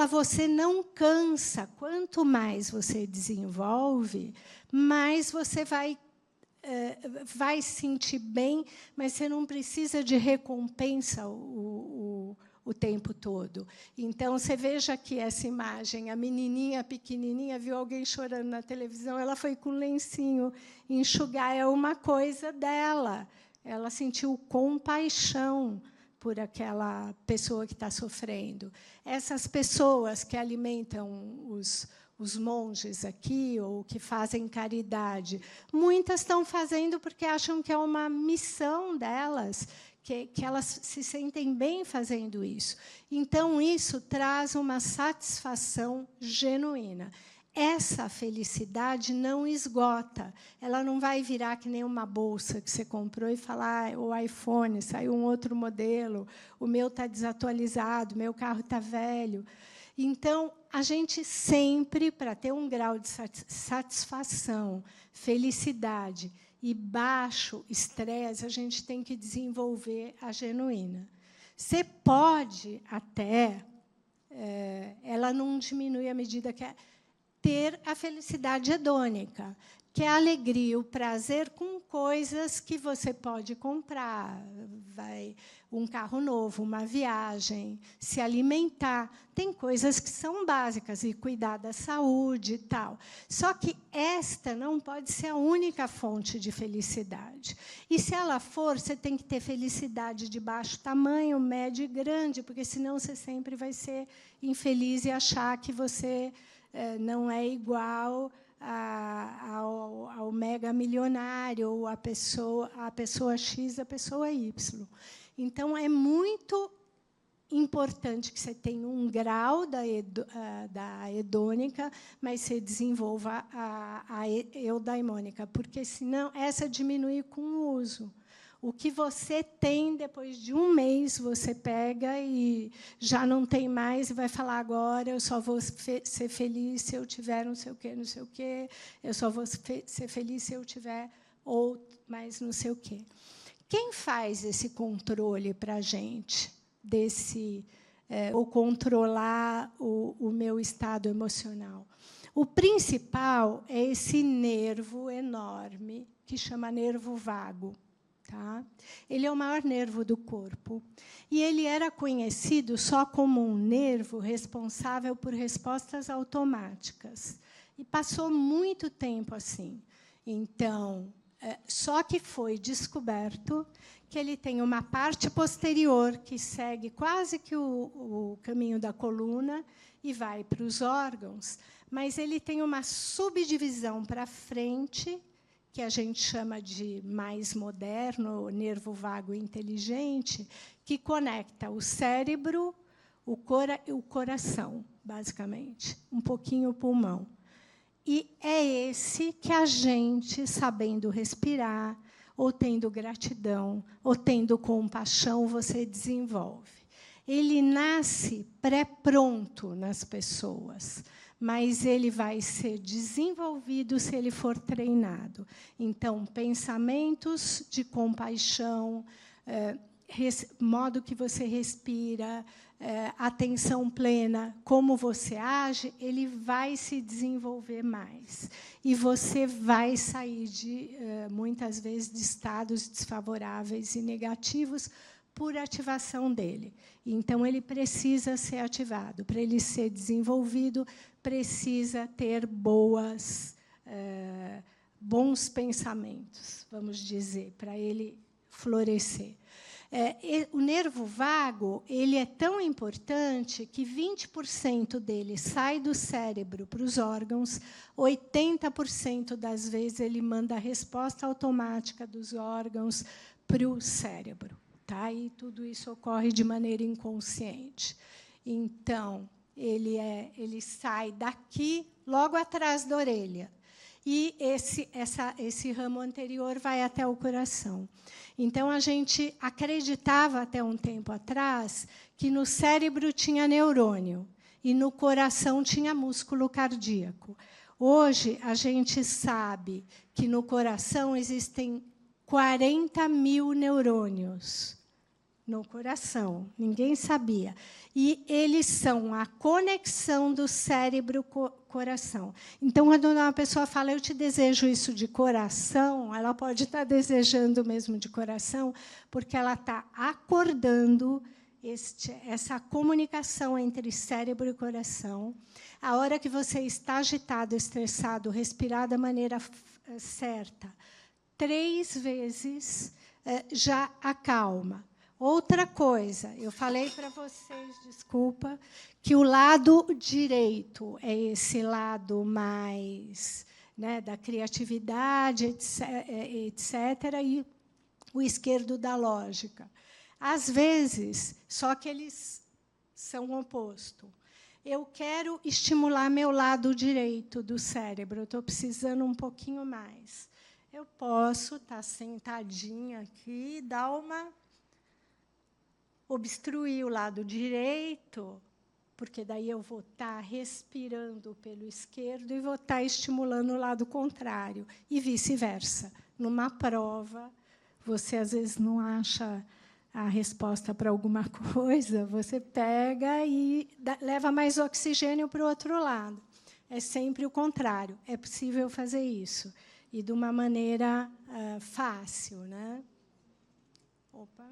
Você não cansa. Quanto mais você desenvolve, mais você vai sentir bem, mas você não precisa de recompensa o tempo todo. Então, você veja aqui essa imagem, a menininha pequenininha viu alguém chorando na televisão, ela foi com um lencinho enxugar, é uma coisa dela. Ela sentiu compaixão por aquela pessoa que está sofrendo. Essas pessoas que alimentam os monges aqui, ou que fazem caridade, muitas estão fazendo porque acham que é uma missão delas, que elas se sentem bem fazendo isso. Então, isso traz uma satisfação genuína. Essa felicidade não esgota. Ela não vai virar que nem uma bolsa que você comprou e falar, o iPhone, saiu um outro modelo, o meu está desatualizado, o meu carro está velho. Então, a gente sempre, para ter um grau de satisfação, felicidade e baixo estresse, a gente tem que desenvolver a genuína. Você pode até, ela não diminui à medida que ter a felicidade hedônica, que é a alegria, o prazer com coisas que você pode comprar, um carro novo, uma viagem, se alimentar. Tem coisas que são básicas, e cuidar da saúde e tal. Só que esta não pode ser a única fonte de felicidade. E, se ela for, você tem que ter felicidade de baixo tamanho, médio e grande, porque, senão, você sempre vai ser infeliz e achar que você não é igual ao mega milionário, ou a pessoa X, a pessoa Y. Então, é muito importante que você tenha um grau da hedônica, mas você desenvolva a eudaimônica, porque, senão, essa diminui com o uso. O que você tem, depois de um mês, você pega e já não tem mais, e vai falar agora, eu só vou ser feliz se eu tiver não sei o quê, eu só vou ser feliz se eu tiver ou mais não sei o quê. Quem faz esse controle para a gente, ou controlar o meu estado emocional? O principal é esse nervo enorme, que chama nervo vago. Tá? Ele é o maior nervo do corpo. E ele era conhecido só como um nervo responsável por respostas automáticas. E passou muito tempo assim. Então, só que foi descoberto que ele tem uma parte posterior que segue quase que o caminho da coluna e vai para os órgãos, mas ele tem uma subdivisão para frente, que a gente chama de mais moderno, nervo vago inteligente, que conecta o cérebro, o coração, basicamente, um pouquinho o pulmão. E é esse que a gente, sabendo respirar, ou tendo gratidão, ou tendo compaixão, você desenvolve. Ele nasce pré-pronto nas pessoas, mas ele vai ser desenvolvido se ele for treinado. Então, pensamentos de compaixão, modo que você respira, atenção plena, como você age, ele vai se desenvolver mais. E você vai sair, muitas vezes, de estados desfavoráveis e negativos por ativação dele. Então, ele precisa ser ativado. Para ele ser desenvolvido, precisa ter bons pensamentos, vamos dizer, para ele florescer. O nervo vago ele é tão importante que 20% dele sai do cérebro para os órgãos, 80% das vezes ele manda a resposta automática dos órgãos para o cérebro. Tá? E tudo isso ocorre de maneira inconsciente. Então, ele sai daqui, logo atrás da orelha. E esse ramo anterior vai até o coração. Então, a gente acreditava, até um tempo atrás, que no cérebro tinha neurônio e no coração tinha músculo cardíaco. Hoje, a gente sabe que no coração existem 40 mil neurônios. No coração, ninguém sabia. E eles são a conexão do cérebro-coração. Então, quando uma pessoa fala, eu te desejo isso de coração, ela pode estar desejando mesmo de coração, porque ela está acordando essa comunicação entre cérebro e coração. A hora que você está agitado, estressado, respirar da maneira certa, 3 vezes já acalma. Outra coisa, eu falei para vocês, desculpa, que o lado direito é esse lado mais, né, da criatividade, etc., e o esquerdo da lógica. Às vezes, só que eles são o oposto. Eu quero estimular meu lado direito do cérebro, eu estou precisando um pouquinho mais. Eu posso estar sentadinha aqui e dar obstruir o lado direito, porque daí eu vou estar respirando pelo esquerdo e vou estar estimulando o lado contrário, e vice-versa. Numa prova, você, às vezes, não acha a resposta para alguma coisa, você pega e leva mais oxigênio para o outro lado. É sempre o contrário. É possível fazer isso, e de uma maneira fácil. Né? Opa!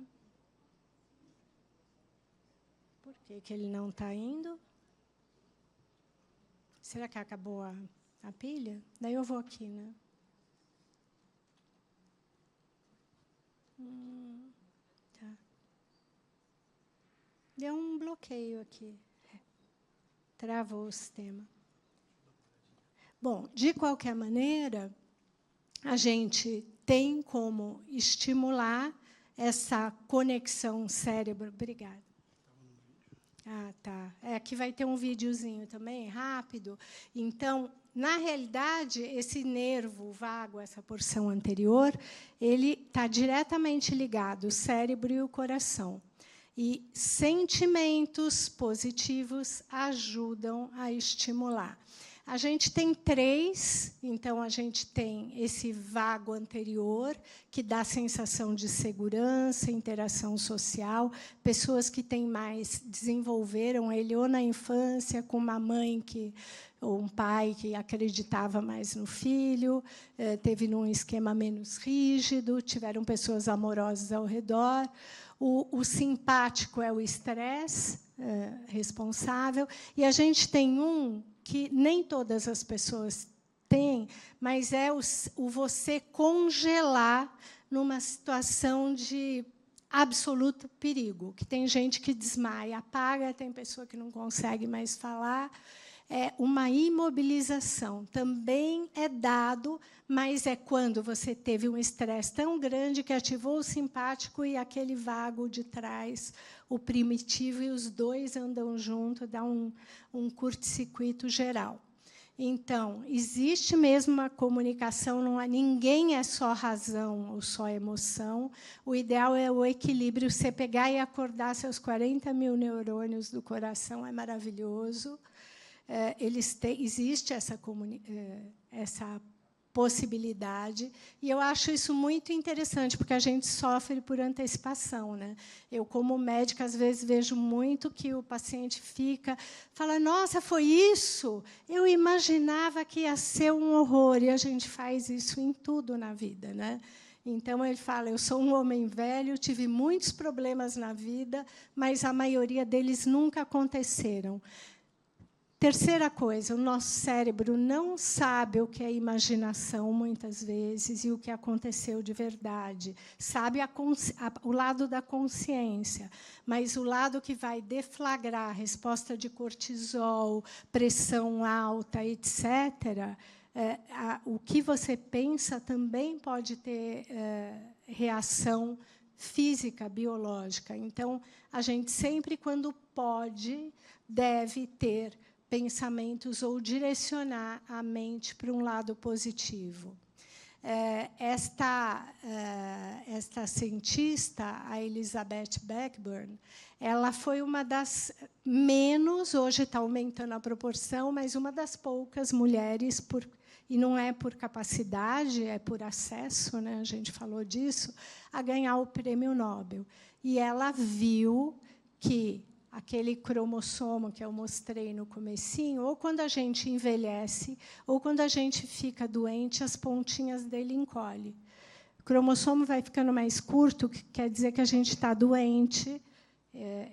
Por que ele não está indo? Será que acabou a pilha? Daí eu vou aqui, né? Tá. Deu um bloqueio aqui. Travou o sistema. Bom, de qualquer maneira, a gente tem como estimular essa conexão cérebro. Obrigada. Ah, tá. Aqui vai ter um videozinho também, rápido. Então, na realidade, esse nervo vago, essa porção anterior, ele está diretamente ligado ao cérebro e o coração. E sentimentos positivos ajudam a estimular. A gente tem 3, então a gente tem esse vago anterior, que dá sensação de segurança, interação social, pessoas que têm mais, desenvolveram ele ou na infância, com uma mãe ou um pai que acreditava mais no filho, teve num esquema menos rígido, tiveram pessoas amorosas ao redor. O simpático é o estresse responsável, e a gente tem um que nem todas as pessoas têm, mas é o você congelar numa situação de absoluto perigo, que tem gente que desmaia, apaga, tem pessoa que não consegue mais falar. É uma imobilização. Também é dado, mas é quando você teve um estresse tão grande que ativou o simpático e aquele vago de trás, o primitivo, e os dois andam junto, dá um curto-circuito geral. Então, existe mesmo uma comunicação, não há, ninguém é só razão ou só emoção. O ideal é o equilíbrio. Você pegar e acordar seus 40 mil neurônios do coração é maravilhoso. Existe essa possibilidade, e eu acho isso muito interessante, porque a gente sofre por antecipação, né? Eu, como médica, às vezes vejo muito que o paciente fala: nossa, foi isso? Eu imaginava que ia ser um horror, e a gente faz isso em tudo na vida, né? Então, ele fala: eu sou um homem velho, tive muitos problemas na vida, mas a maioria deles nunca aconteceram. Terceira coisa, o nosso cérebro não sabe o que é imaginação, muitas vezes, e o que aconteceu de verdade. Sabe o lado da consciência, mas o lado que vai deflagrar a resposta de cortisol, pressão alta, etc., o que você pensa também pode ter reação física, biológica. Então, a gente sempre, quando pode, deve ter pensamentos ou direcionar a mente para um lado positivo. Esta cientista, a Elizabeth Blackburn, ela foi uma das menos, hoje está aumentando a proporção, mas uma das poucas mulheres, e não é por capacidade, é por acesso, né, a gente falou disso, a ganhar o prêmio Nobel. E ela viu que aquele cromossomo que eu mostrei no comecinho, ou quando a gente envelhece, ou quando a gente fica doente, as pontinhas dele encolhem. O cromossomo vai ficando mais curto, que quer dizer que a gente está doente.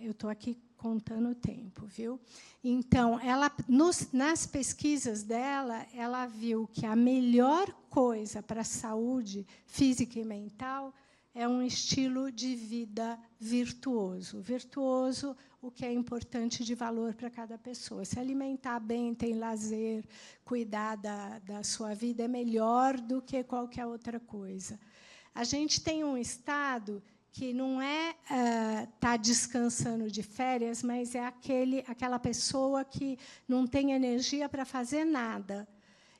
Eu estou aqui contando o tempo, viu? Então, nas pesquisas dela, ela viu que a melhor coisa para a saúde física e mental é um estilo de vida virtuoso. Virtuoso, o que é importante de valor para cada pessoa. Se alimentar bem, ter lazer, cuidar da sua vida, é melhor do que qualquer outra coisa. A gente tem um estado que não é estar descansando de férias, mas é aquela pessoa que não tem energia para fazer nada.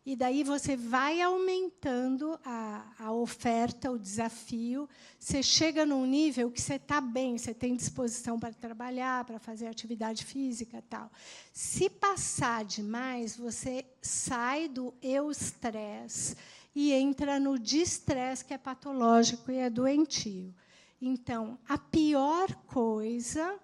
E daí você vai aumentando a oferta, o desafio. Você chega num nível que você está bem, você tem disposição para trabalhar, para fazer atividade física, tal. Se passar demais, você sai do eustresse e entra no distresse, que é patológico e é doentio. Então, a pior coisa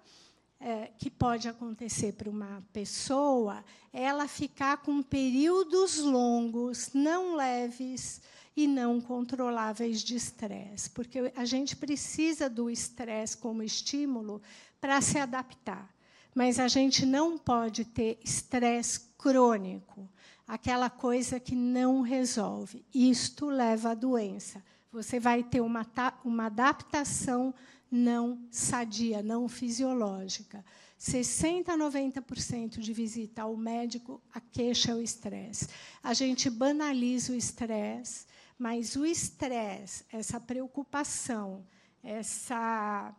que pode acontecer para uma pessoa é ela ficar com períodos longos, não leves e não controláveis de estresse, porque a gente precisa do estresse como estímulo para se adaptar, mas a gente não pode ter estresse crônico, aquela coisa que não resolve. Isto leva à doença. Você vai ter uma adaptação não sadia, não fisiológica. 60% a 90% de visita ao médico, a queixa é o estresse. A gente banaliza o estresse, mas o estresse, essa preocupação, essa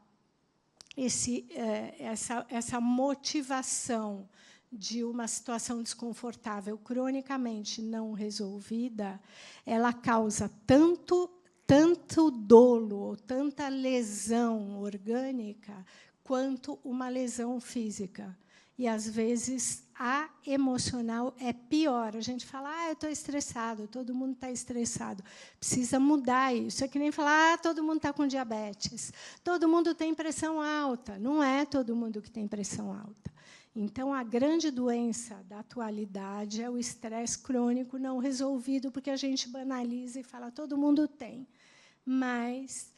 essa motivação de uma situação desconfortável cronicamente não resolvida, ela causa tanto dolo ou tanta lesão orgânica quanto uma lesão física. E, às vezes, a emocional é pior. A gente fala, eu estou estressado, todo mundo está estressado. Precisa mudar isso. É que nem falar, todo mundo está com diabetes, todo mundo tem pressão alta. Não é todo mundo que tem pressão alta. Então, a grande doença da atualidade é o estresse crônico não resolvido, porque a gente banaliza e fala, todo mundo tem. Mas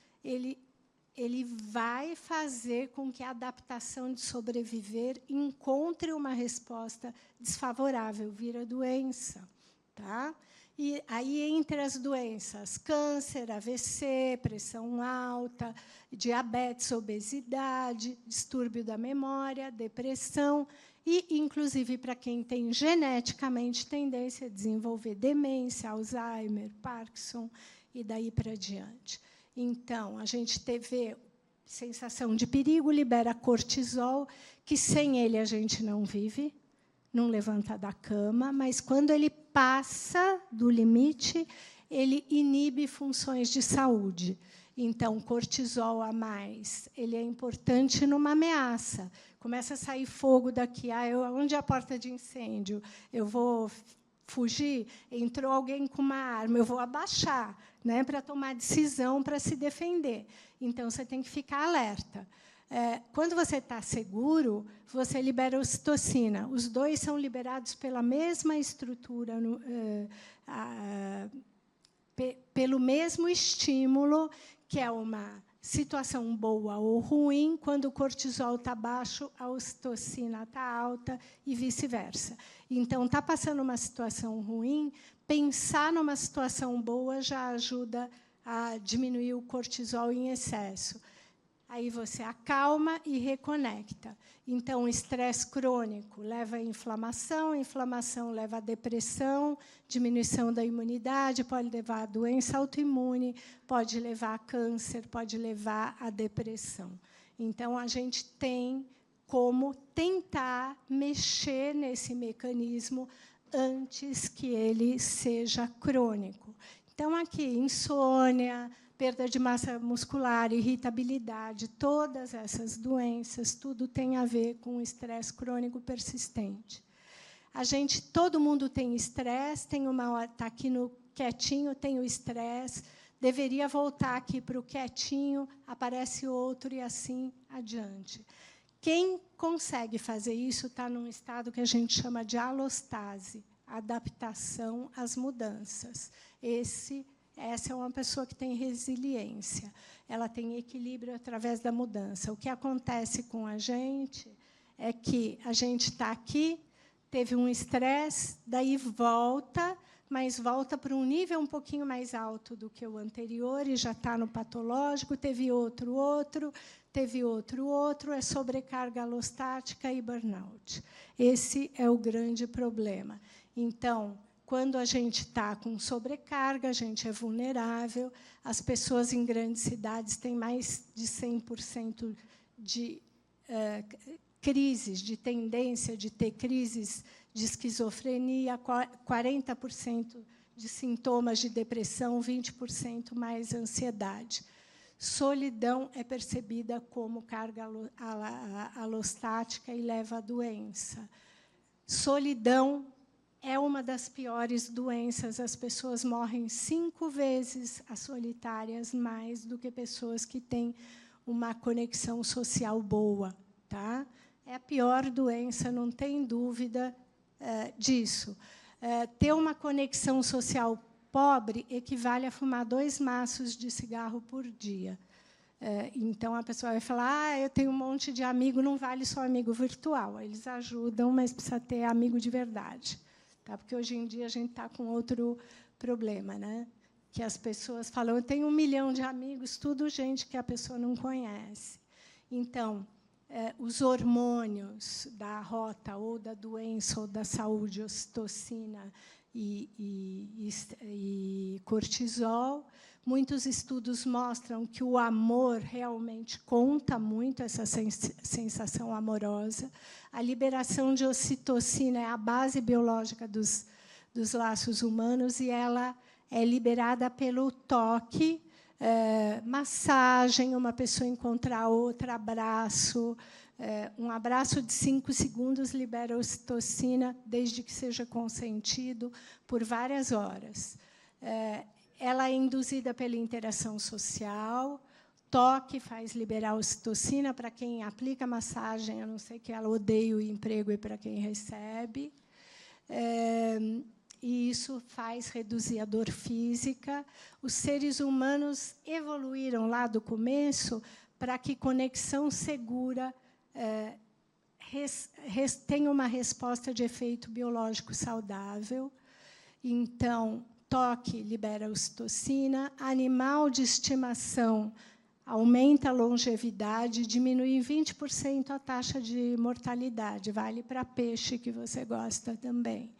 ele vai fazer com que a adaptação de sobreviver encontre uma resposta desfavorável, vira doença. Tá? E aí, entre as doenças, câncer, AVC, pressão alta, diabetes, obesidade, distúrbio da memória, depressão, e, inclusive, para quem tem geneticamente tendência a desenvolver demência, Alzheimer, Parkinson, e daí para diante. Então, a gente teve sensação de perigo, libera cortisol, que sem ele a gente não vive, não levanta da cama, mas, quando ele passa do limite, ele inibe funções de saúde. Então, cortisol a mais, ele é importante numa ameaça. Começa a sair fogo daqui. Onde é a porta de incêndio? Eu vou fugir? Entrou alguém com uma arma, eu vou abaixar, né, para tomar decisão, para se defender. Então, você tem que ficar alerta. Quando você está seguro, você libera ocitocina. Os dois são liberados pela mesma estrutura, pelo mesmo estímulo, que é uma situação boa ou ruim. Quando o cortisol está baixo, a ocitocina está alta e vice-versa. Então, está passando uma situação ruim, pensar numa situação boa já ajuda a diminuir o cortisol em excesso. Aí você acalma e reconecta. Então, o estresse crônico leva à inflamação, inflamação leva à depressão, diminuição da imunidade, pode levar à doença autoimune, pode levar a câncer, pode levar à depressão. Então, a gente tem como tentar mexer nesse mecanismo antes que ele seja crônico. Então, aqui, insônia, perda de massa muscular, irritabilidade, todas essas doenças, tudo tem a ver com o estresse crônico persistente. Todo mundo tem estresse, está aqui no quietinho, tem o estresse, deveria voltar aqui para o quietinho, aparece outro e assim adiante. Quem consegue fazer isso está num estado que a gente chama de alostase, adaptação às mudanças. Essa é uma pessoa que tem resiliência. Ela tem equilíbrio através da mudança. O que acontece com a gente é que a gente está aqui, teve um estresse, daí volta, mas volta para um nível um pouquinho mais alto do que o anterior e já está no patológico, teve outro, teve outro, é sobrecarga alostática e burnout. Esse é o grande problema. Então, quando a gente está com sobrecarga, a gente é vulnerável. As pessoas em grandes cidades têm mais de 100% de crises, de tendência de ter crises de esquizofrenia, 40% de sintomas de depressão, 20% mais ansiedade. Solidão é percebida como carga alostática e leva à doença. Solidão é uma das piores doenças. As pessoas morrem 5 vezes as solitárias mais do que pessoas que têm uma conexão social boa. Tá? É a pior doença, não tem dúvida disso. Ter uma conexão social pobre equivale a fumar 2 maços de cigarro por dia. Então, a pessoa vai falar, eu tenho um monte de amigo, não vale só amigo virtual. Eles ajudam, mas precisa ter amigo de verdade. Tá? Porque, hoje em dia, a gente está com outro problema, né? Que as pessoas falam, eu tenho 1 milhão de amigos, tudo gente que a pessoa não conhece. Então, os hormônios da rota, ou da doença, ou da saúde, ocitocina e cortisol, Muitos estudos mostram que o amor realmente conta muito, essa sensação amorosa. A liberação de ocitocina é a base biológica dos laços humanos e ela é liberada pelo toque, massagem, uma pessoa encontrar a outra, abraço. Um abraço de 5 segundos libera ocitocina, desde que seja consentido, por várias horas. Ela é induzida pela interação social. Toque faz liberar ocitocina para quem aplica massagem, a não ser que ela odeie o emprego, e para quem recebe. E isso faz reduzir a dor física. Os seres humanos evoluíram lá do começo para que conexão segura tenha uma resposta de efeito biológico saudável. Então, toque libera ocitocina, animal de estimação aumenta a longevidade, diminui em 20% a taxa de mortalidade. Vale para peixe, que você gosta também.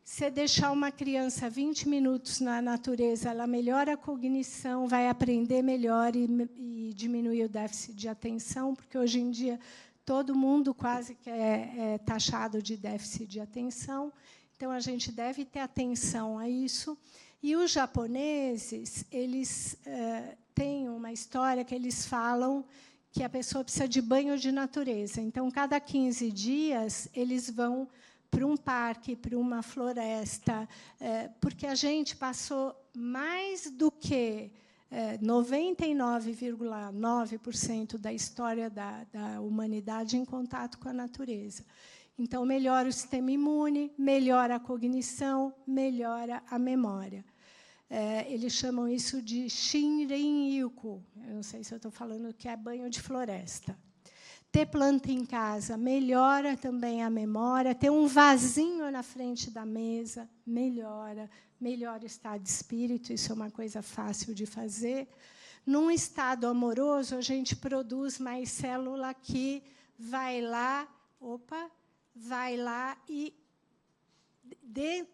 Se deixar uma criança 20 minutos na natureza, ela melhora a cognição, vai aprender melhor e diminui o déficit de atenção, porque, hoje em dia, todo mundo quase que é taxado de déficit de atenção. Então, a gente deve ter atenção a isso. E os japoneses, eles têm uma história que eles falam que a pessoa precisa de banho de natureza. Então, cada 15 dias, eles vão para um parque, para uma floresta, porque a gente passou mais do que 99,9% da história da humanidade em contato com a natureza. Então, melhora o sistema imune, melhora a cognição, melhora a memória. Eles chamam isso de Shinrin-yoku. Eu não sei se eu estou falando que é banho de floresta. Ter planta em casa melhora também a memória. Ter um vasinho na frente da mesa melhora o estado de espírito. Isso é uma coisa fácil de fazer. Num estado amoroso, a gente produz mais célula que vai lá e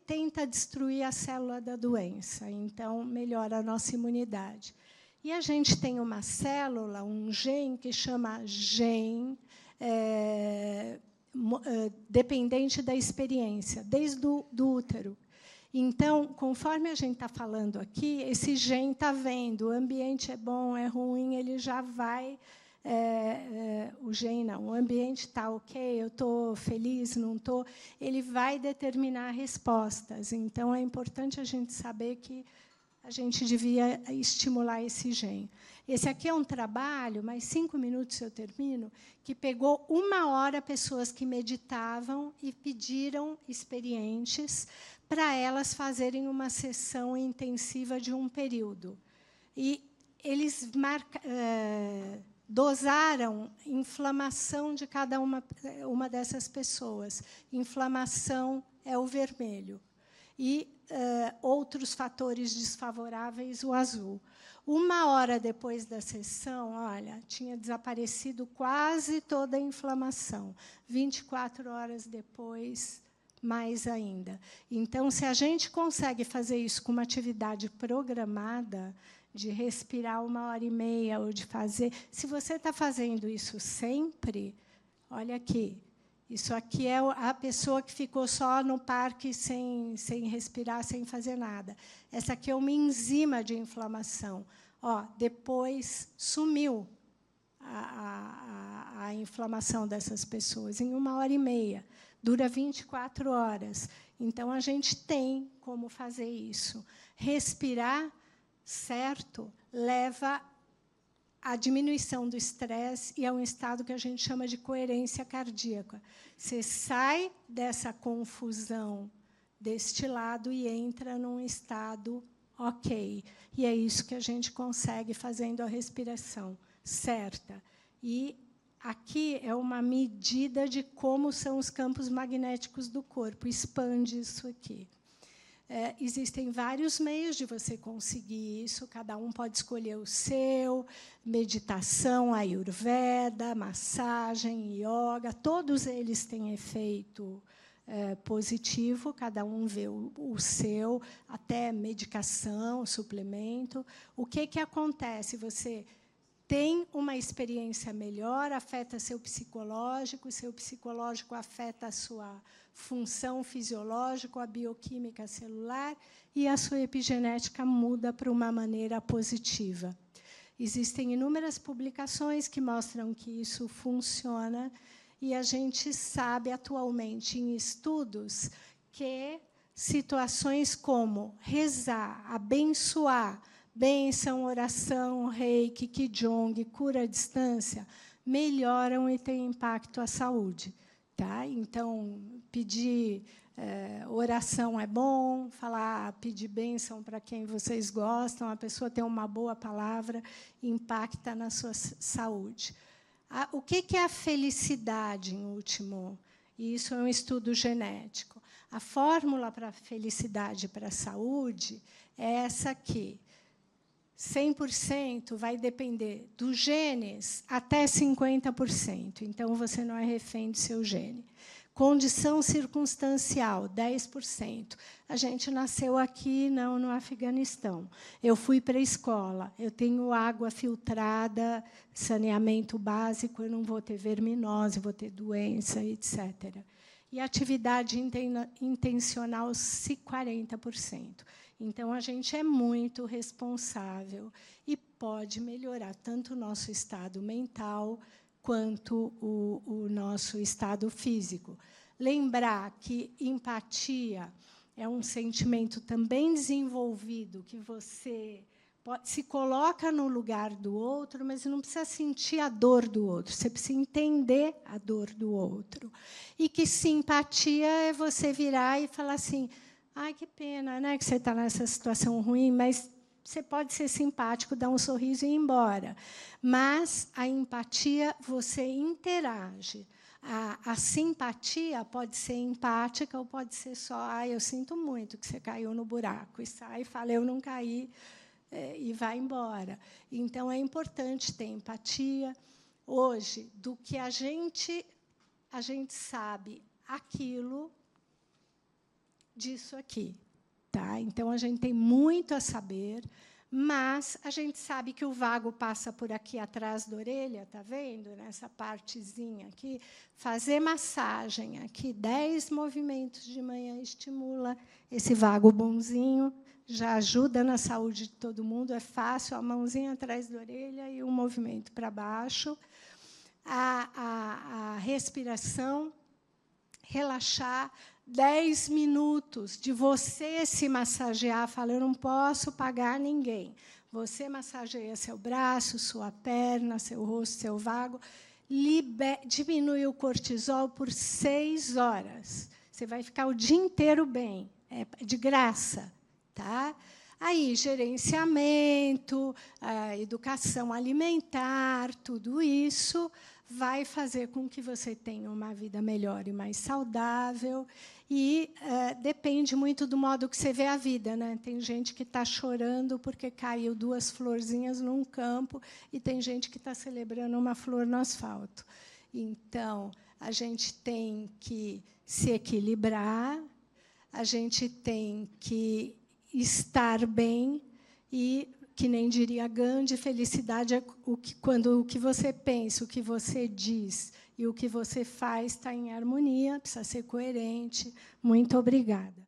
tenta destruir a célula da doença. Então, melhora a nossa imunidade. E a gente tem uma célula, um gene, que chama gene dependente da experiência, desde o útero. Então, conforme a gente está falando aqui, esse gene está vendo, o ambiente é bom, é ruim, ele já vai... o gene não, o ambiente está ok, eu estou feliz, não estou, ele vai determinar respostas. Então, é importante a gente saber que a gente devia estimular esse gene. Esse aqui é um trabalho, mais 5 minutos eu termino, que pegou 1 hora pessoas que meditavam e pediram experientes para elas fazerem uma sessão intensiva de um período. E eles dosaram inflamação de cada uma dessas pessoas. Inflamação é o vermelho. E outros fatores desfavoráveis, o azul. 1 hora depois da sessão, olha, tinha desaparecido quase toda a inflamação. 24 horas depois, mais ainda. Então, se a gente consegue fazer isso com uma atividade programada, de respirar 1h30, ou de fazer... Se você está fazendo isso sempre, olha aqui, isso aqui é a pessoa que ficou só no parque sem respirar, sem fazer nada. Essa aqui é uma enzima de inflamação. Depois sumiu a inflamação dessas pessoas em 1h30. Dura 24 horas. Então, a gente tem como fazer isso. Respirar certo leva a diminuição do estresse e a um estado que a gente chama de coerência cardíaca. Você sai dessa confusão deste lado e entra num estado ok. E é isso que a gente consegue fazendo a respiração certa. E aqui é uma medida de como são os campos magnéticos do corpo. Expande isso aqui. Existem vários meios de você conseguir isso, cada um pode escolher o seu, meditação, ayurveda, massagem, yoga, todos eles têm efeito positivo, cada um vê o seu, até medicação, suplemento. O que acontece? Você tem uma experiência melhor, afeta seu psicológico afeta a sua função fisiológica, a bioquímica celular, e a sua epigenética muda para uma maneira positiva. Existem inúmeras publicações que mostram que isso funciona, e a gente sabe atualmente em estudos que situações como rezar, abençoar, bênção, oração, reiki, qigong, cura à distância, melhoram e têm impacto à saúde. Tá? Então, pedir oração é bom, pedir bênção para quem vocês gostam, a pessoa ter uma boa palavra, impacta na sua saúde. O que é a felicidade, em último? Isso é um estudo genético. A fórmula para a felicidade e para a saúde é essa aqui. 100% vai depender dos genes até 50%. Então, você não é refém do seu gene. Condição circunstancial, 10%. A gente nasceu aqui, não no Afeganistão. Eu fui para a escola, eu tenho água filtrada, saneamento básico, eu não vou ter verminose, vou ter doença, etc. E atividade intencional, 40%. Então, a gente é muito responsável e pode melhorar tanto o nosso estado mental quanto o nosso estado físico. Lembrar que empatia é um sentimento também desenvolvido, que você se coloca no lugar do outro, mas não precisa sentir a dor do outro, você precisa entender a dor do outro. E que simpatia é você virar e falar assim, ai, que pena, né, que você está nessa situação ruim, mas você pode ser simpático, dar um sorriso e ir embora. Mas a empatia, você interage. A simpatia pode ser empática ou pode ser só, eu sinto muito que você caiu no buraco, e sai e fala, eu não caí, e vai embora. Então, é importante ter empatia. Hoje, do que a gente sabe aquilo disso aqui. Tá? Então, a gente tem muito a saber, mas a gente sabe que o vago passa por aqui atrás da orelha, está vendo? Nessa partezinha aqui. Fazer massagem aqui, 10 movimentos de manhã, estimula esse vago bonzinho, já ajuda na saúde de todo mundo, é fácil, a mãozinha atrás da orelha e um movimento para baixo. A respiração, relaxar, 10 minutos de você se massagear, falando, eu não posso pagar ninguém. Você massageia seu braço, sua perna, seu rosto, seu vago, diminui o cortisol por 6 horas. Você vai ficar o dia inteiro bem, é de graça. Tá? Aí, gerenciamento, educação alimentar, tudo isso vai fazer com que você tenha uma vida melhor e mais saudável. E depende muito do modo que você vê a vida. Né? Tem gente que está chorando porque caiu 2 florzinhas num campo e tem gente que está celebrando uma flor no asfalto. Então, a gente tem que se equilibrar, a gente tem que estar bem e, que nem diria Gandhi, felicidade é quando o que você pensa, o que você diz e o que você faz está em harmonia, precisa ser coerente. Muito obrigada.